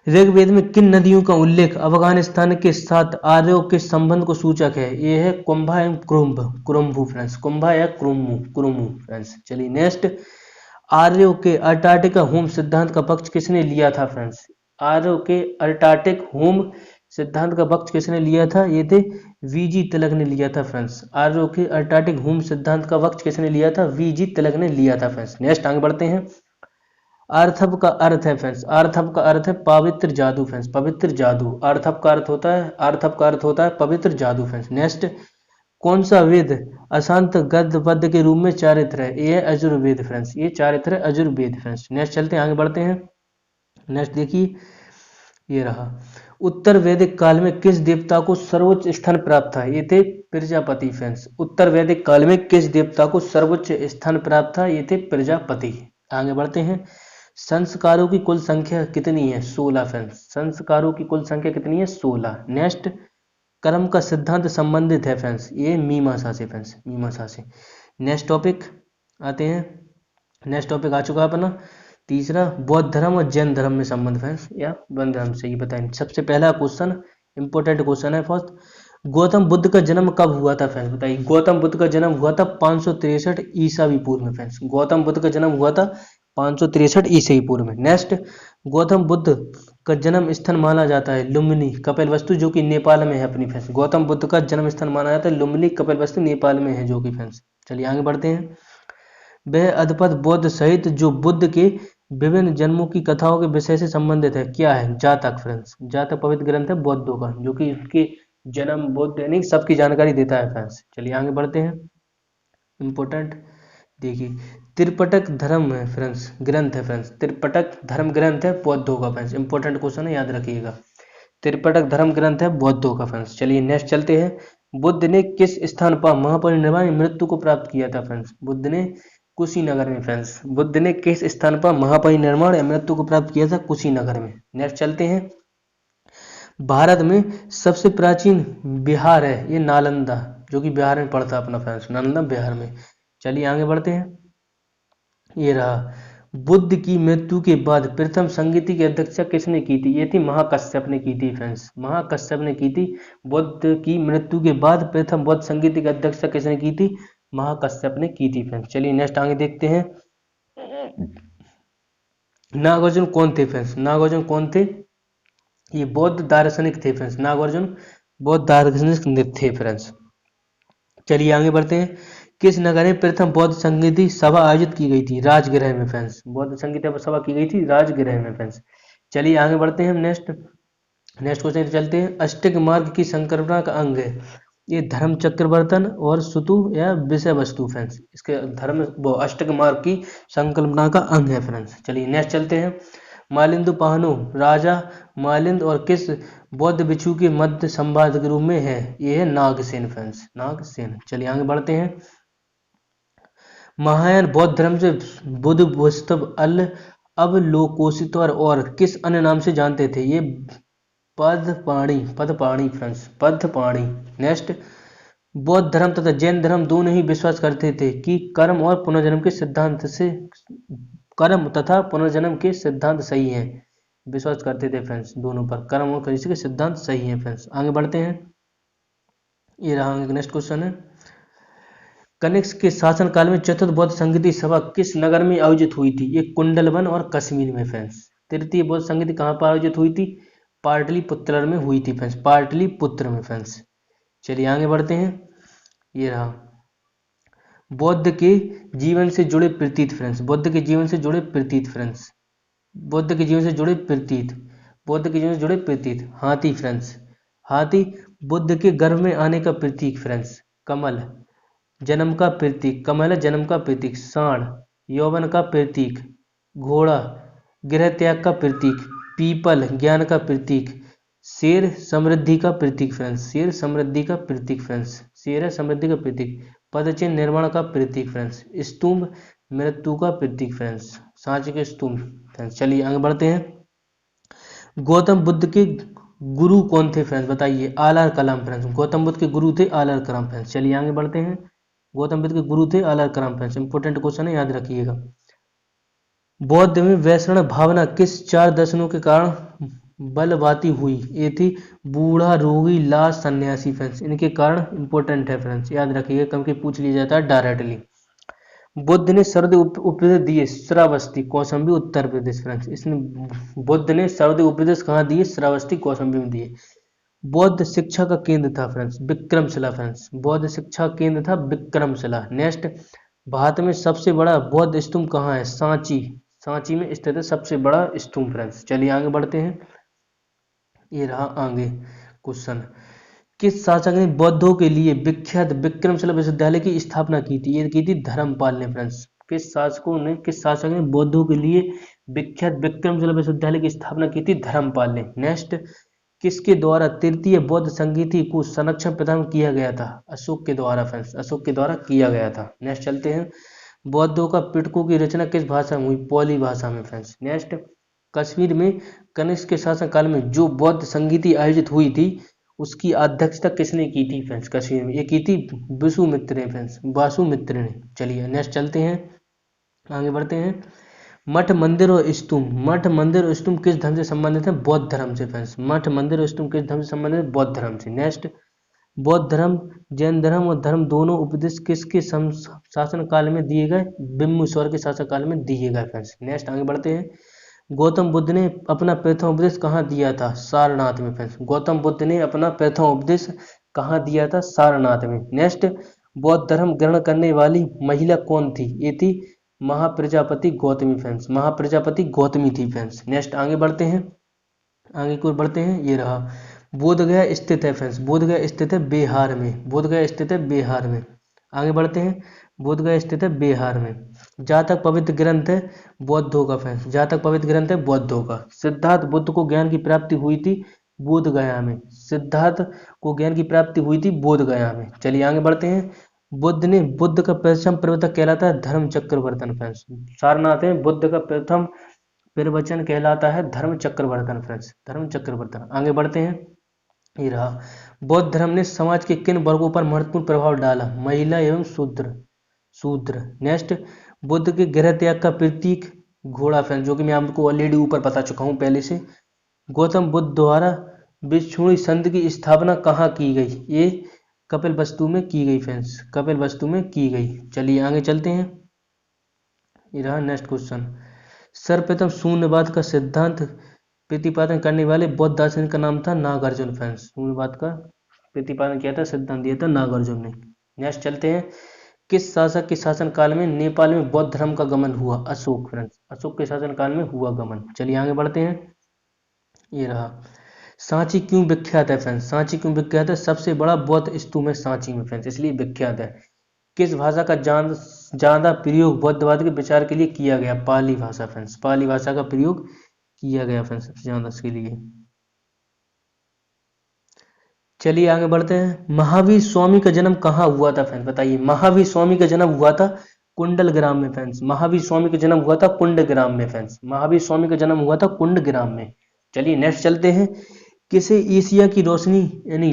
ऋग्वेद में किन नदियों का उल्लेख अफगानिस्तान के साथ आर्यों के संबंध को सूचक है? ये है कुंभा एवं क्रुम्भ, कुरुम्भु फ्रेंड्स, कुंभा या क्रुम्भु, कुरुम्भु फ्रेंड्स। चलिए नेक्स्ट, आर्यों के अर्टाटिका होम सिद्धांत का पक्ष किसने लिया था फ्रेंड्स? आर्यों के अर्टाटिक होम सिद्धांत का पक्ष किसने लिया था? ये थे वीजी तिलक ने लिया था फ्रेंड्स। आर्यों के अर्टाटिक होम सिद्धांत का पक्ष किसने लिया था? वीजी तिलक ने लिया था फ्रेंड्स। नेक्स्ट आगे बढ़ते हैं। आर्थव का अर्थ है फ्रेंड्स, आर्थव का अर्थ है पवित्र जादू फ्रेंड्स, पवित्र जादू। आर्थव का अर्थ होता है, आर्थव का अर्थ होता है पवित्र जादू फ्रेंड्स। नेक्स्ट, कौन सा वेद अशांत गद्य पद्य के रूप में चारित्र है? ये है अजुर्वेद फ्रेंड्स, ये चारित्र है अजुर्वेद फ्रेंड्स। नेक्स्ट चलते हैं, आगे बढ़ते हैं। नेक्स्ट देखिए, ये रहा। उत्तर वैदिक काल में किस देवता को सर्वोच्च स्थान प्राप्त था? ये थे प्रजापति फ्रेंड्स। उत्तर वैदिक काल में किस देवता को सर्वोच्च स्थान प्राप्त था? ये थे प्रजापति। आगे बढ़ते हैं। संस्कारों की कुल संख्या कितनी है? 16 फ्रेंड्स। संस्कारों की कुल संख्या कितनी है? 16। नेक्स्ट, कर्म का सिद्धांत संबंधित है फ्रेंड्स, ये मीमांसा से फ्रेंड्स, मीमांसा से। नेक्स्ट टॉपिक आते हैं। नेक्स्ट टॉपिक आ चुका अपना तीसरा, बौद्ध धर्म और जैन धर्म में संबंध फ्रेंड्स, या बौद्ध धर्म से ही बताएंगे। सबसे पहला क्वेश्चन, इंपॉर्टेंट क्वेश्चन है फर्स्ट, गौतम बुद्ध का जन्म कब हुआ था फ्रेंड्स? बताइए। गौतम बुद्ध का जन्म हुआ था 563 ईसावी पूर्व में फ्रेंड्स। गौतम बुद्ध का जन्म हुआ था 563 ईसावी पूर्व में। नेक्स्ट, गौतम बुद्ध का जन्म स्थान माना जाता है लुम्बिनी कपिलवस्तु, जो कि नेपाल में है अपनी फ्रेंड्स। गौतम बुद्ध का जन्म स्थान माना जाता है लुम्बिनी कपिलवस्तु, नेपाल में है जो कि फ्रेंड्स। चलिए आगे बढ़ते हैं। वह अद्भुत बौद्ध सहित जो बुद्ध के विभिन्न जन्मों की कथाओं के विषय से संबंधित है, क्या है? जातक फ्रेंड्स। जातक पवित्र ग्रंथ है बौद्धों का, जो कि उनके जन्म, बुद्ध, यानी सबकी जानकारी देता है फ्रेंड्स। चलिए आगे बढ़ते हैं। इंपोर्टेंट देखिए, त्रिपिटक धर्म है फ्रेंड्स, ग्रंथ है फ्रेंड्स। त्रिपिटक धर्म ग्रंथ है बौद्धों का फ्रेंड्स। इंपॉर्टेंट क्वेश्चन है, याद रखिएगा। त्रिपिटक धर्म ग्रंथ है बौद्धों का फ्रेंड्स। चलिए नेक्स्ट चलते हैं। बुद्ध ने किस स्थान पर महापरिनिर्वाण मृत्यु को प्राप्त किया था फ्रेंड्स? बुद्ध ने कुशीनगर में फ्रेंड्स। बुद्ध ने किस स्थान पर महापरिनिर्वाण या मृत्यु को प्राप्त किया था? कुशीनगर में। नेक्स्ट चलते हैं। भारत में सबसे प्राचीन बिहार है, ये नालंदा, जो कि बिहार में पड़ता है अपना फ्रेंड्स, नालंदा बिहार में। चलिए आगे बढ़ते हैं। ये रहा, बुद्ध की मृत्यु के बाद प्रथम संगीति की अध्यक्षता किसने की थी? ये थी महाकश्यप ने की थी फ्रेंड्स, महाकश्यप ने की थी। बुद्ध की मृत्यु के बाद प्रथम बौद्ध संगीति की अध्यक्षता किसने की थी? महाकश्यप ने की थी फ्रेंड्स। चलिए नेक्स्ट आगे देखते हैं। नागार्जुन कौन थे फ्रेंड्स? नागार्जुन कौन थे? ये बौद्ध दार्शनिक थे फ्रेंड्स। नागार्जुन बौद्ध दार्शनिक थे फ्रेंड्स। चलिए आगे बढ़ते हैं। किस नगर में प्रथम बौद्ध संगीति सभा आयोजित की गई थी? राजगृह में फ्रेंड्स। बौद्ध संगीत सभा की गई थी राजगृह में फ्रेंड्स। चलिए आगे बढ़ते हैं। नेक्स्ट क्वेश्चन चलते हैं। अष्टक मार्ग की संकल्पना का अंग है, ये धर्म चक्रवर्तन और सुतु या विषय वस्तु फ्रेंड्स। इसके धर्म अष्टक मार्ग की संकल्पना का अंग है फ्रेंड्स। चलिए नेक्स्ट चलते हैं। मालिंद पाहनु राजा मालिंद और किस बौद्ध भिक्षु के मध्य संवाद के रूप में है? ये है नागसेन फ्रेंड्स, नागसेन। चलिए आगे बढ़ते हैं। महायान बौद्ध धर्म से बुद्ध वास्तव अल अवलोकोसितर और किस अन्य नाम से जानते थे? ये पदपाणी फ्रेंड्स, पदपाणी। नेक्स्ट, बौद्ध धर्म तथा जैन धर्म दोनों ही विश्वास करते थे कि कर्म और पुनर्जन्म के सिद्धांत से कर्म तथा पुनर्जन्म के सिद्धांत सही हैं। विश्वास करते थे फ्रेंड्स दोनों पर, कर्म और कृषि के सिद्धांत सही हैं फ्रेंड्स। आगे बढ़ते हैं। ये रहा नेक्स्ट क्वेश्चन है। कनिष्क के शासन काल में चतुर्थ बौद्ध संगीति सभा किस नगर में आयोजित हुई थी? ये कुंडलवन और कश्मीर में फ्रेंड्स। तृतीय बौद्ध संगीति कहाँ पर आयोजित हुई थी? पाटलिपुत्र में हुई थी फ्रेंड्स, पाटलिपुत्र में फ्रेंड्स। चलिए आगे बढ़ते हैं। ये रहा, बौद्ध के जीवन से जुड़े प्रतीत फ्रेंड्स, बुद्ध के जीवन से जुड़े प्रतीत फ्रेंड्स, बुद्ध के जीवन से जुड़े प्रतीत, बुद्ध के जीवन से जुड़े प्रतीत। हाथी फ्रेंड्स, हाथी बुद्ध के गर्भ में आने का प्रतीक फ्रेंड्स। कमल जन्म का प्रतीक, कमल है जन्म का प्रतीक। सांड यौवन का प्रतीक। घोड़ा गृह त्याग का प्रतीक। पीपल ज्ञान का प्रतीक। शेर समृद्धि का प्रतीक फ्रेंड्स, शेर समृद्धि का प्रतीक फ्रेंड्स, शेर है समृद्धि का प्रतीक। पदचिन्ह निर्माण का प्रतीक फ्रेंड्स। स्तूप मृत्यु का प्रतीक फ्रेंड्स, सांचे के स्तूप फ्रेंड्स। चलिए आगे बढ़ते हैं। गौतम बुद्ध के गुरु कौन थे फ्रेंड्स? बताइए। आलर कलाम फ्रेंड्स, गौतम बुद्ध के गुरु थे आलर कलाम फ्रेंड्स। चलिए आगे बढ़ते हैं। गौतम बुद्ध के गुरु थे आलर कलाम फ्रेंड्स। इंपोर्टेंट क्वेश्चन है, याद रखिएगा। बौद्ध में वैष्णव भावना किस चार दर्शनों के कारण बलवाती हुई? ये थी बूढ़ा, रोगी, लाश, सन्यासी फ्रेंड्स। इनके कारण इंपॉर्टेंट है फ्रेंड्स, याद रखिएगा, क्योंकि पूछ लिया जाता है डायरेक्टली। बुद्ध ने सर्वोदय उपदेश दिए श्रावस्ती, कौशाम्बी, उत्तर प्रदेश फ्रेंड्स। इसने बुद्ध ने सर्वोदय उपदेश कहाँ दिए? श्रावस्ती, कौशाम्बी में दिए। बौद्ध शिक्षा का केंद्र था फ्रेंड्स विक्रमशिला फ्रेंड्स, बौद्ध शिक्षा केंद्र था विक्रमशिला। नेक्स्ट, भारत में सबसे बड़ा बौद्ध स्तूप कहाँ है? सांची, सांची में स्थित है सबसे बड़ा स्तूप फ्रेंड्स। चलिए आगे बढ़ते हैं, ये रहा आगे क्वेश्चन। किस शासक ने बौद्धों के लिए विख्यात विक्रमशिला विश्वविद्यालय की स्थापना की थी? ये की थी धर्मपाल ने फ्रेंड्स। किस शासक ने बौद्धों के लिए विख्यात विक्रमशिला विश्वविद्यालय की स्थापना की थी? धर्मपाल ने। नेक्स्ट, किसके द्वारा तृतीय बौद्ध संगीति को संरक्षण प्रदान किया गया था? अशोक के द्वारा फ्रेंड्स, अशोक के द्वारा किया गया था। नेक्स्ट चलते हैं, बौद्धों का पिटकों की रचना किस भाषा में हुई? पाली भाषा में फ्रेंड्स। नेक्स्ट, कश्मीर में कनिष्क के शासन काल में जो बौद्ध संगीति आयोजित हुई थी उसकी अध्यक्षता किसने की थी फ्रेंड्स? कश्मीर में ये की थी विसुमित्र ने फ्रेंड्स, वासुमित्र ने। चलिए नेक्स्ट चलते हैं, आगे बढ़ते हैं। मठ मंदिर और स्तूप, मठ मंदिर और स्तूप किस धर्म से संबंधित है? बौद्ध धर्म से फ्रेंड्स। मठ मंदिर और स्तूप किस धर्म से संबंधित है? बौद्ध धर्म से। नेक्स्ट, बौद्ध धर्म, जैन धर्म और धर्म दोनों उपदेश किसके शासन काल में दिए गए? बिम्बुसार के शासन काल में दिए गए फ्रेंड्स। नेक्स्ट आगे बढ़ते हैं, गौतम बुद्ध ने अपना प्रथम उपदेश कहाँ दिया था? सारनाथ में फ्रेंड्स। गौतम बुद्ध ने अपना प्रथम उपदेश कहाँ दिया था? सारनाथ में। नेक्स्ट, बौद्ध धर्म ग्रहण करने वाली महिला कौन थी? ये थी महाप्रजापति गौतमी फ्रेंड्स, महाप्रजापति गौतमी थी फ्रेंड्स। नेक्स्ट आगे बढ़ते हैं, आगे की ओर बढ़ते हैं, ये रहा बोधगया स्थित है फ्रेंड्स, बोधगया स्थित है बिहार में, बोधगया स्थित है बिहार में। आगे बढ़ते हैं, बोधगया स्थित है बिहार में। जहाँ तक पवित्र ग्रंथ है बौद्धों का फ्रेंड्स, जहाँ तक पवित्र ग्रंथ है बौद्धों का। सिद्धार्थ बुद्ध को ज्ञान की प्राप्ति हुई थी बोधगया में, सिद्धार्थ को ज्ञान की प्राप्ति हुई थी बोधगया में। चलिए आगे बढ़ते हैं, बुद्ध का प्रथम प्रवर्तक कहलाता है धर्म चक्रवर्तन फ्रेंड्स। सारनाथ में बुद्ध का प्रथम प्रवचन कहलाता है धर्म चक्रवर्तन फ्रेंड्स, धर्म चक्रवर्तन। आगे बढ़ते हैं, ये रहा बौद्ध धर्म ने समाज के किन वर्गों पर महत्वपूर्ण प्रभाव डाला? महिला एवं शूद्र। नेक्स्ट, बुद्ध के गृह त्याग का प्रतीक घोड़ा फ्रेंड्स, जो कि मैं आपको ऑलरेडी ऊपर बता चुका हूं पहले से। गौतम बुद्ध द्वारा भिक्षुणी संघ की स्थापना कहाँ की गई? ये कपिलवस्तु में की गई फ्रेंड्स, कपिलवस्तु में की गई। चलिए आगे चलते हैं, ये रहा नेक्स्ट क्वेश्चन। सर्वप्रथम शून्यवाद का सिद्धांत प्रतिपादन करने वाले बौद्ध दार्शनिक का नाम था नागार्जुन फ्रेंड्स। शून्यवाद का प्रतिपादन किया था, सिद्धांत दिया था नागार्जुन ने। नेक्स्ट चलते हैं, किस शासक के शासन काल में नेपाल में बौद्ध धर्म का गमन हुआ? अशोक फ्रेंड्स, अशोक के शासन काल में हुआ गमन। चलिए आगे बढ़ते हैं, ये रहा सांची क्यों विख्यात है फ्रेंड्स? सांची क्यों विख्यात है? सबसे बड़ा बौद्ध स्तूप है सांची में फ्रेंड्स, इसलिए विख्यात है। किस भाषा का ज्यादा प्रयोग बौद्धवाद के विचार के लिए किया गया? पाली भाषा फ्रेंड्स, पाली भाषा का प्रयोग किया गया फ्रेंड्स सबसे ज्यादा इसके लिए। चलिए आगे बढ़ते हैं, महावीर स्वामी का जन्म कहाँ हुआ था फ्रेंड्स? बताइए, महावीर स्वामी का जन्म हुआ था कुंडलग्राम में फ्रेंड्स, महावीर स्वामी का जन्म हुआ था कुंडग्राम में फ्रेंड्स, महावीर स्वामी का जन्म हुआ था कुंडग्राम में। चलिए नेक्स्ट चलते हैं, किसे एशिया की रोशनी यानी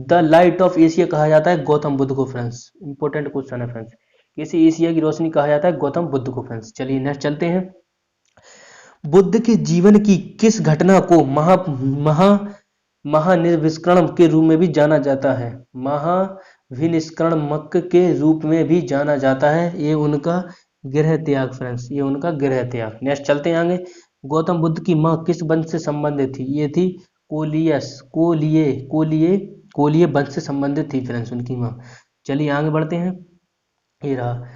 द लाइट ऑफ एशिया कहा जाता है? गौतम बुद्ध को फ्रेंड्स, इंपॉर्टेंट क्वेश्चन है फ्रेंड्स। किसे एशिया की रोशनी कहा जाता है? गौतम बुद्ध को फ्रेंड्स। चलिए नेक्स्ट चलते हैं, बुद्ध के जीवन की किस घटना को महानिष्कर्षण के रूप में भी जाना जाता है? महाविनिष्कर्षण के रूप में भी जाना जाता है। ये उनका गृह त्याग फ्रेंड्स, ये उनका गृह त्याग। नेक्स्ट चलते हैं आगे, गौतम बुद्ध की माँ किस वंश से संबंधित थी? ये थी कोलिय वंश से संबंधित थी फ्रेंड्स उनकी माँ। चलिए आगे बढ़ते हैं, ये रहा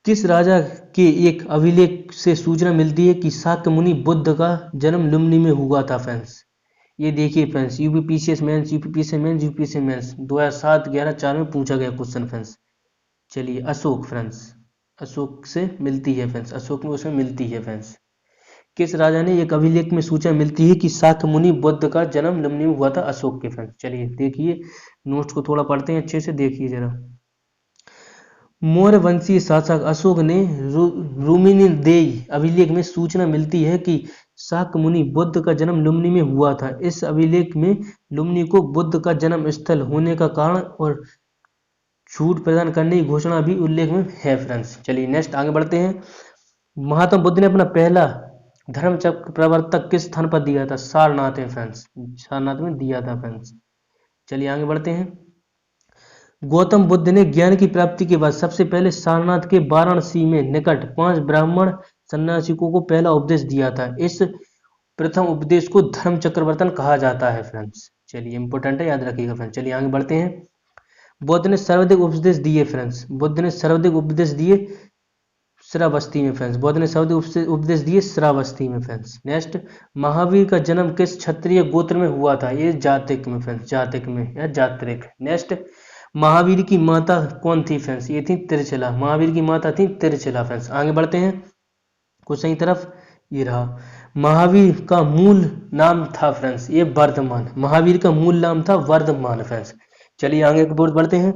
किस राजा के एक अभिलेख से सूचना मिलती है कि शाक्य मुनि बुद्ध का जन्म लुम्बिनी में हुआ था फ्रेंड्स? ये देखिए फ्रेंड्स, यूपीपीसीएस मेंस 2007, 11, 4 में पूछा गया क्वेश्चन फ्रेंड्स। चलिए अशोक फ्रेंड्स, अशोक से मिलती है फ्रेंड्स, अशोक में उसमें मिलती है फ्रेंड्स। किस राजा ने एक अभिलेख में सूचना मिलती है कि शाक्य मुनि बुद्ध का जन्म लुम्बिनी में हुआ था? अशोक के फ्रेंड्स। चलिए देखिए, नोट्स को थोड़ा पढ़ते हैं अच्छे से, देखिए जरा। मौर्य वंशीय शासक अशोक ने रुमिनदेई अभिलेख में सूचना मिलती है कि शाक्य मुनि बुद्ध का जन्म लुम्बिनी में हुआ था। इस अभिलेख में लुम्बिनी को बुद्ध का जन्म स्थल होने का कारण और छूट प्रदान करने की घोषणा भी उल्लेख में है फ्रेंड्स। चलिए नेक्स्ट आगे बढ़ते हैं, महात्मा बुद्ध ने अपना पहला धर्म प्रवर्तक किस स्थान पर दिया था? सारनाथ में फ्रेंड्स, सारनाथ में दिया था फ्रेंड्स। चलिए आगे बढ़ते हैं, गौतम बुद्ध ने ज्ञान की प्राप्ति के बाद सबसे पहले सारनाथ के वाराणसी में निकट 5 ब्राह्मण सन्यासिकों को पहला उपदेश दिया था। इस प्रथम उपदेश को धर्म चक्रवर्तन कहा जाता है फ्रेंड्स। चलिए इंपॉर्टेंट है, याद रखिएगा फ्रेंड्स। चलिए आगे बढ़ते हैं। बुद्ध ने सर्वाधिक उपदेश दिए फ्रेंड्स, बुद्ध ने सर्वाधिक उपदेश दिए श्रावस्ती में फ्रेंड्स, बुद्ध ने सर्वाधिक उपदेश दिए श्रावस्ती में फ्रेंड्स। नेक्स्ट, महावीर का जन्म किस क्षत्रिय गोत्र में हुआ था? ये जातिक में फ्रेंड्स, जातिक में या जात्रिक। नेक्स्ट, महावीर की माता कौन थी फ्रेंड्स? ये थी तिरछिला, महावीर की माता थी तिरछिला फ्रेंड्स। आगे बढ़ते हैं क्वेश्चन की तरफ। ये रहा, महावीर का मूल नाम था फ्रेंड्स, ये वर्धमान, महावीर का मूल नाम था वर्धमान फ्रेंड्स। चलिए आगे की ओर बढ़ते हैं।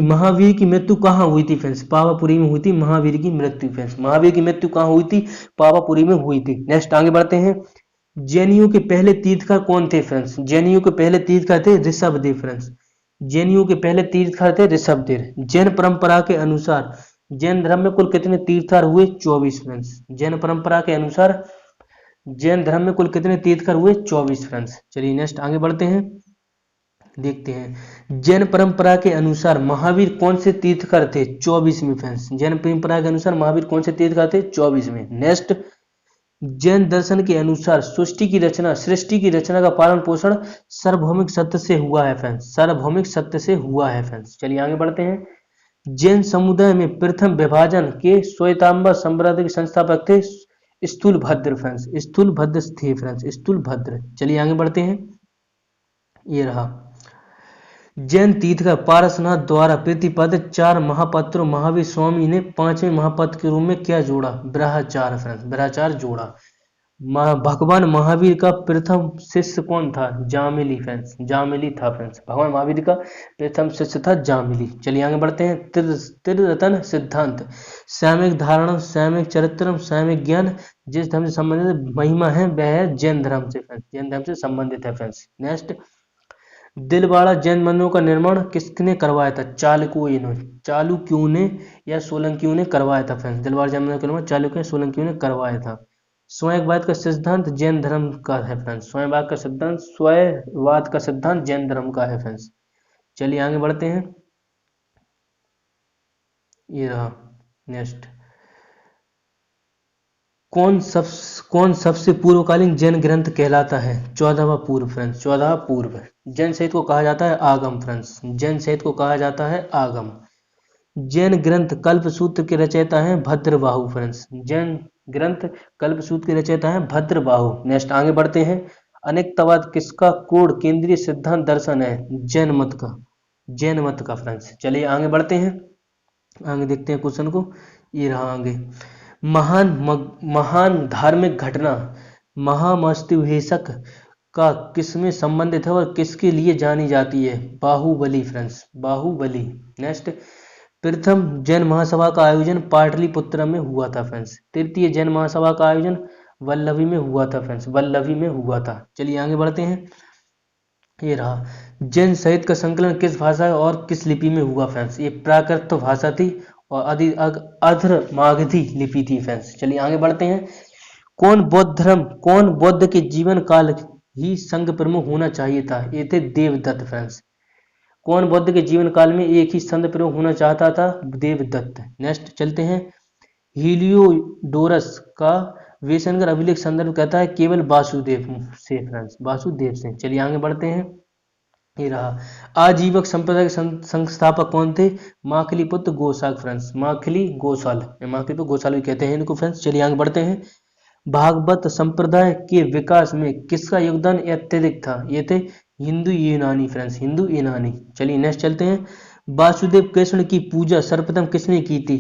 महावीर की मृत्यु कहाँ हुई थी फ्रेंड्स? पावापुरी में हुई थी महावीर की मृत्यु फ्रेंड्स, महावीर की मृत्यु कहाँ हुई थी? पावापुरी में हुई थी। नेक्स्ट आगे बढ़ते हैं। जैनियों के पहले तीर्थकर कौन थे फ्रेंड्स? जैनियों के पहले तीर्थकर थे ऋषभदेव फ्रेंड्स, जैनियों के पहले तीर्थकर थे ऋषभदेव। जैन परंपरा के अनुसार जैन धर्म में कुल कितने तीर्थकर हुए? 24 फ्रेंड्स। जैन परंपरा के अनुसार जैन धर्म में कुल कितने तीर्थकर हुए? 24 फ्रेंड्स। चलिए नेक्स्ट आगे बढ़ते हैं, देखते हैं। जैन परंपरा के अनुसार महावीर कौन से तीर्थकर थे? 24 में फ्रेंड्स। जैन परंपरा के अनुसार महावीर कौन से तीर्थकर थे? 24 में। नेक्स्ट, जैन दर्शन के अनुसार सृष्टि की रचना का पालन पोषण सार्वभौमिक सत्य से हुआ है फ्रेंड्स, सार्वभौमिक सत्य से हुआ है फ्रेंड्स। चलिए आगे बढ़ते हैं। जैन समुदाय में प्रथम विभाजन के श्वेतांबर संप्रदाय के संस्थापक थे स्थूलभद्र फ्रेंड्स, स्थूलभद्र थे फ्रेंड्स, स्थूलभद्र। चलिए आगे बढ़ते हैं। ये रहा, जैन तीर्थकर पारसनाथ द्वारा प्रतिपादित 4 महापत्रों महावीर स्वामी ने 5वें महापत्र के रूप में क्या जोड़ा? ब्रह्मचार फ्रेंड्स, ब्रह्मचार जोड़ा। भगवान महावीर का प्रथम शिष्य कौन था? जामिली फ्रेंड्स, जामिली था फ्रेंड्स, भगवान महावीर का प्रथम शिष्य था जामिली। चलिए आगे बढ़ते हैं। त्रिरत्न सिद्धांत, सामयिक धारणा, सामयिक चरित्रम, सामयिक ज्ञान, जिस धर्म से संबंधित महिमा है वह है जैन धर्म से फ्रेंड्स, जैन धर्म से संबंधित है फ्रेंड्स। नेक्स्ट, दिलवाड़ा जैन मंदिरों का निर्माण किसने करवाया था? चालुक्यों ने या सोलंकियों ने करवाया था फ्रेंड्स। दिलवाड़ा जैन मंदिर का निर्माण चालुक्य सोलंकियों ने करवाया था। स्वयंवाद का सिद्धांत जैन धर्म का है फ्रेंड्स, स्वयंवाद का सिद्धांत जैन धर्म का है फ्रेंड्स। चलिए आगे बढ़ते हैं। ये रहा नेक्स्ट, कौन सबसे पूर्वकालीन जैन ग्रंथ कहलाता है? 14वां पूर्व फ्रेंड्स, 14वां पूर्व। जैन साहित्य को कहा जाता है आगम फ्रेंड्स, जैन साहित्य को कहा जाता है आगम। जैन ग्रंथ कल्पसूत्र के रचयिता हैं भद्रबाहु फ्रेंड्स, जैन ग्रंथ कल्पसूत्र के रचयिता हैं भद्रबाहु। नेक्स्ट आगे बढ़ते हैं। अनेकतावाद किसका कोड केंद्रीय सिद्धांत दर्शन है? जैन मत का, जैन मत का फ्रेंड्स। चलिए आगे बढ़ते हैं, आगे देखते हैं क्वेश्चन को। ये रहा आगे, महान धार्मिक घटना महामस्तुभेशक का किसमें संबंधित है और किसके लिए जानी जाती है? बाहुबली फ्रेंड्स, बाहुबली। नेक्स्ट, प्रथम जैन महासभा का आयोजन पाटलिपुत्र में हुआ था फ्रेंड्स, तृतीय जैन महासभा का आयोजन वल्लभी में हुआ था फ्रेंड्स, वल्लभी में हुआ था। चलिए आगे बढ़ते हैं। ये रहा, जैन साहित्य का संकलन किस भाषा और किस लिपि में हुआ फ्रेंड्स? ये प्राकृत भाषा थी और अधर्मागधी लिपि थी फ्रेंड्स। चलिए आगे बढ़ते हैं। कौन बौद्ध के जीवन काल ही संघ प्रमुख होना चाहिए था? ये थे देवदत्त फ्रेंड्स। कौन बुद्ध के जीवन काल में एक ही संघ प्रमुख होना चाहता था? देवदत्त। नेक्स्ट चलते हैं। हीलियोडोरस का वेशनगर अभिलेख संदर्भ कहता है केवल वासुदेव से फ्रेंड्स, वासुदेव से। चलिए आगे बढ़ते हैं। ये रहा, आजीवक संप्रदाय के संस्थापक कौन थे? माखलीपुत्र गोसाल फ्रेंड्स, माखली गोसाल, माखलीपुत्र गोसाल भी कहते हैं इनको फ्रेंड्स। चलिए आगे बढ़ते हैं। भागवत संप्रदाय के विकास में किसका योगदान अत्यधिक था? ये थे हिंदू यूनानी फ्रेंड्स, हिंदू यूनानी। चलिए नेक्स्ट चलते हैं। वासुदेव कृष्ण की पूजा सर्वप्रथम किसने की थी?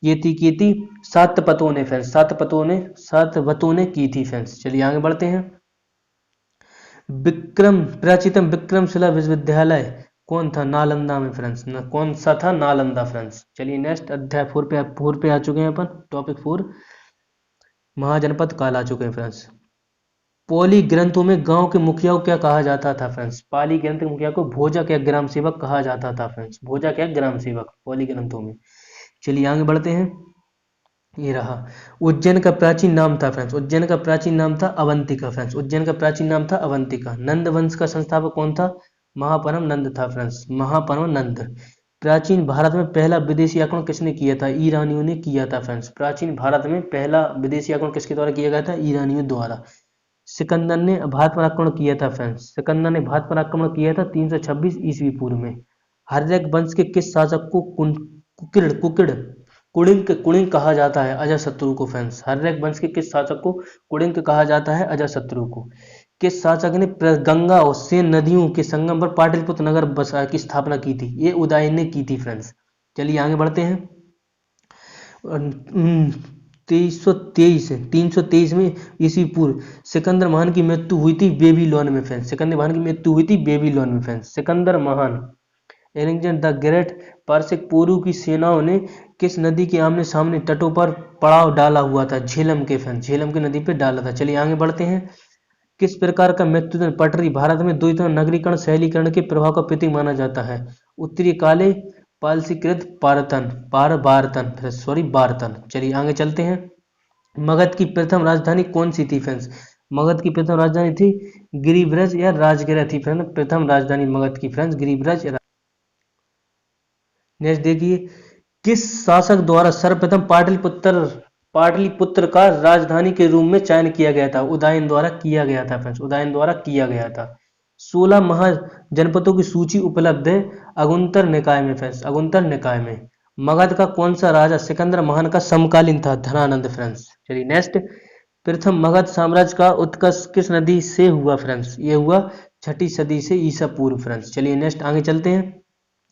ये की थी सातपतों ने फ्रेंड्स, सातवतों ने की थी फ्रेंड्स। चलिए आगे बढ़ते हैं। प्राचीनतम विक्रमशिला विश्वविद्यालय कौन था? नालंदा में फ्रेंड्स, कौन सा था? नालंदा फ्रेंड्स। चलिए नेक्स्ट अध्याय 4 पे आ चुके हैं अपन, टॉपिक 4 महाजनपद काल आ चुके हैं फ्रेंड्स। पाली ग्रंथों में गांव के मुखिया को क्या कहा जाता था फ्रेंड्स? पाली ग्रंथ के मुखिया को भोजक या ग्राम सेवक कहा जाता था फ्रेंड्स, भोजक या ग्राम सेवक पाली ग्रंथों में। चलिए आगे बढ़ते हैं। ये रहा, उज्जैन का प्राचीन नाम था फ्रेंड्स, उज्जैन का प्राचीन नाम था अवंतिका फ्रेंड्स, उज्जैन का प्राचीन नाम था अवंतिका। नंद वंश का संस्थापक कौन था? महापरम नंद था फ्रेंड्स, महापरम नंद। प्राचीन भारत में पहला विदेशी आक्रमण किसने किया था? ईरानियों ने किया था फ्रेंड्स। प्राचीन भारत में पहला विदेशी आक्रमण किसके द्वारा किया गया था? ईरानियों द्वारा। सिकंदर ने भारत पर आक्रमण किया था फ्रेंड्स? सिकंदर ने भारत पर आक्रमण किया था 326 ईस्वी पूर्व में। हर्यक वंश के किस शासक को कुकिड़ कुकिड़ कुणिंक कहा जाता है? अजातशत्रु को फ्रेंड्स। हर्यक वंश के किस शासक को कुणिंक कहा जाता है? अजातशत्रु को। किस शासक ने गंगा और सेन नदियों के संगम पर पाटलिपुत्र नगर बसा की स्थापना की थी? ये उदयन ने की थी फ्रेंड्स। चलिए आगे बढ़ते हैं। 323 में ईस्वी पूर्व सिकंदर महान की मृत्यु हुई थी बेबीलोन में फ्रेंड्स। सिकंदर महान की मृत्यु हुई थी बेबीलोन में फ्रेंड्स। सिकंदर महान एलेक्जेंडर द ग्रेट पारसिक पोरू की सेनाओं ने किस नदी के आमने सामने तटों पर पड़ाव डाला हुआ था? झेलम के फ्रेंड्स। झेलम की नदी पे डाला था। चलिए आगे बढ़ते हैं। किस प्रकार का मृत्युदंड पटरी भारत में द्वितीय नगरीकरण शहरीकरण के प्रभाव का प्रतीक माना जाता है? उत्तरी काले पालसीकृत बारतन। चलिए आगे चलते हैं। मगध की प्रथम राजधानी कौन सी थी फ्रेंड्स? मगध की प्रथम राजधानी थी गिरिब्रज या राजगिरा थी फ्रेंड्स। प्रथम राजधानी मगध की फ्रेंड्स गिरिब्रज। नेक्स्ट देखिए, किस शासक द्वारा सर्वप्रथम पाटलिपुत्र का राजधानी के रूप में चयन किया गया था? उदयन द्वारा किया गया था फ्रेंड्स। उदयन द्वारा किया गया था। 16 महाजनपदों की सूची उपलब्ध है अगुंतर निकाय में फ्रेंड्स। अगुंतर निकाय में। मगध का कौन सा राजा सिकंदर महान का समकालीन था? धनानंद फ्रेंड्स। चलिए नेक्स्ट, प्रथम मगध साम्राज्य का उत्कर्ष किस नदी से हुआ फ्रेंड्स? ये हुआ 6ठी सदी से ईसा पूर्व फ्रेंड्स। चलिए नेक्स्ट आगे चलते हैं,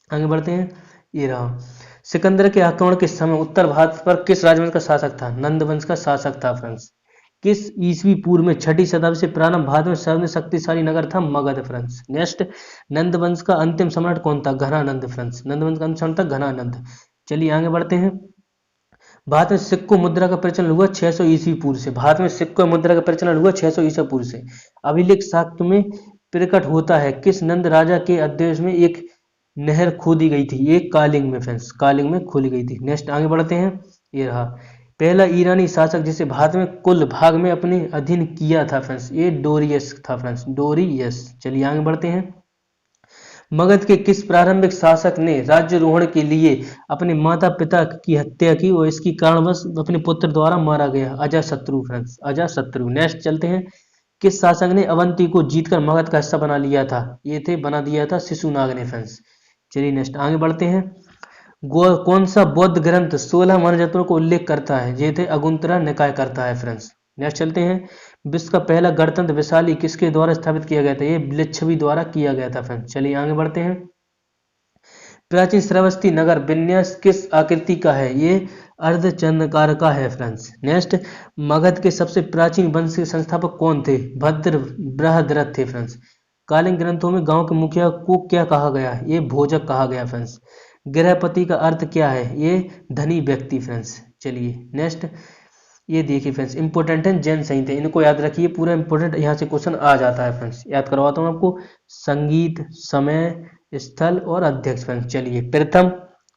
आगे बढ़ते हैं। ये रहा, सिकंदर के आक्रमण के समय उत्तर भारत पर किस राजवंश का शासक था? नंद वंश का शासक था फ्रेंड्स। किस ईस्वी पूर्व में 6ठी शताब्दी से प्रारंभ भारत में सबसे शक्तिशाली नगर था? मगध फ्रेंड्स। नेक्स्ट, नंद वंश का अंतिम सम्राट कौन था? घनानंद फ्रेंड्स। नंद वंश का अंतिम सम्राट था घनानंद। चलिए आगे बढ़ते हैं। भारत में सिक्कों मुद्रा का प्रचलन हुआ 600 ईस्वी पूर्व से। भारत में सिक्कों मुद्रा का प्रचलन हुआ 600 ईसा पूर्व से। अभिलेख साक्ष्य में प्रकट होता है किस नंद राजा के आदेश में एक नहर खोदी गई थी? ये कालिंग में फ्रेंड्स। कालिंग में खोली गई थी। नेक्स्ट आगे बढ़ते हैं। ये रहा, पहला ईरानी शासक जिसे भारत में कुल भाग में अपने अधीन किया था फ्रेंड्स? ये डोरियस था फ्रेंड्स। डोरियस। चलिए आगे बढ़ते हैं। मगध के किस प्रारंभिक शासक ने राज्यारोहण के लिए अपने माता पिता की हत्या की और इसकी कारणवश अपने पुत्र द्वारा मारा गया? अजातशत्रु फ्रेंड्स। अजातशत्रु। नेक्स्ट चलते हैं। किस शासक ने अवंती को जीतकर मगध का हिस्सा बना लिया था? ये थे बना दिया था शिशुनाग ने फ्रेंड्स। चलिए नेक्स्ट आगे बढ़ते हैं। कौन सा बौद्ध ग्रंथ 16 महानजनपदों को उल्लेख करता है? ये थे अगुंतरा निकाय करता है फ्रेंड्स। नेक्स्ट चलते हैं। विश्व का पहला गणतंत्र वैशाली किसके द्वारा स्थापित किया गया था? ये लिच्छवी द्वारा किया गया था फ्रेंड्स। चलिए आगे बढ़ते हैं। प्राचीन श्रावस्ती नगर विन्यास किस आकृति का है? ये अर्धचंद्राकार का है फ्रेंड्स। नेक्स्ट, मगध के सबसे प्राचीन वंश के संस्थापक कौन थे? भद्र बृहद्रथ थे फ्रेंड्स। कालीन ग्रंथों में गांव के मुखिया को क्या कहा गया? ये भोजक कहा गया फ्रेंड्स। गृहपति का अर्थ क्या है? ये धनी व्यक्ति फ्रेंड्स। चलिए नेक्स्ट, ये देखिए फ्रेंड्स इंपॉर्टेंट है जैन संहिता, इनको याद रखिए, पूरा इंपॉर्टेंट यहाँ से क्वेश्चन आ जाता है फ्रेंड्स। याद करवाता हूँ आपको। संगीत, समय, स्थल और अध्यक्ष फ्रेंड्स। चलिए, प्रथम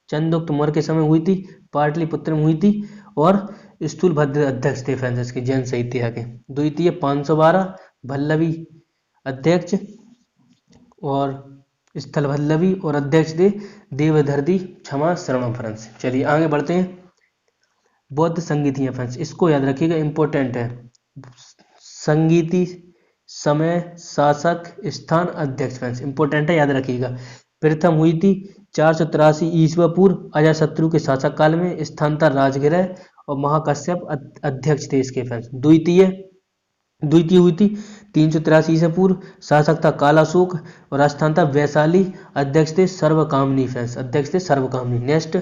चंद्रगुप्त मौर्य के समय हुई थी, पाटलिपुत्र में हुई थी और स्थूलभद्र अध्यक्ष थे फ्रेंड्स इसके जैन साहित्य के। द्वितीय 512 भल्लवी अध्यक्ष और स्थल भल्लवी और अध्यक्ष थे देवधर्दी क्षमा शरणम फ्रेंड्स। चलिए आगे बढ़ते हैं। बौद्ध संगीति है फ्रेंड्स, इसको याद रखिएगा, इंपॉर्टेंट है। संगीति, समय, शासक, स्थान, अध्यक्ष फ्रेंड्स इंपॉर्टेंट है, याद रखिएगा। प्रथम हुई थी 483 ईस्वी पूर्व अजातशत्रु के शासक काल में। स्थान था राजगृह और महाकश्यप अध्यक्ष थे इसके फ्रेंड्स। द्वितीय हुई थी 383 ईसा पूर्व, शासक था कालाशोक और राजस्थान था वैशाली, अध्यक्ष थे सर्वकामनी फ्रेंड्स। अध्यक्ष थे सर्वकामनी। नेक्स्ट,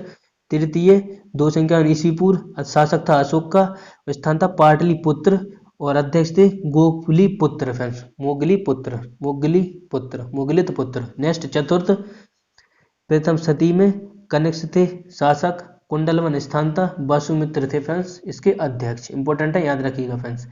तृतीय 251 ईस्वी पूर्व, शासक था अशोक का, स्थान था पाटलिपुत्र और अध्यक्ष थे गोगलीपुत्र फ्रेंड्स। मोगलित पुत्र। नेक्स्ट, चतुर्थ, प्रथम सती में कनिष्क थे शासक, कुंडलवन स्थान था, वसुमित्र थे फ्रेंड्स इसके अध्यक्ष। इंपॉर्टेंट है, याद रखिएगा फ्रेंड्स।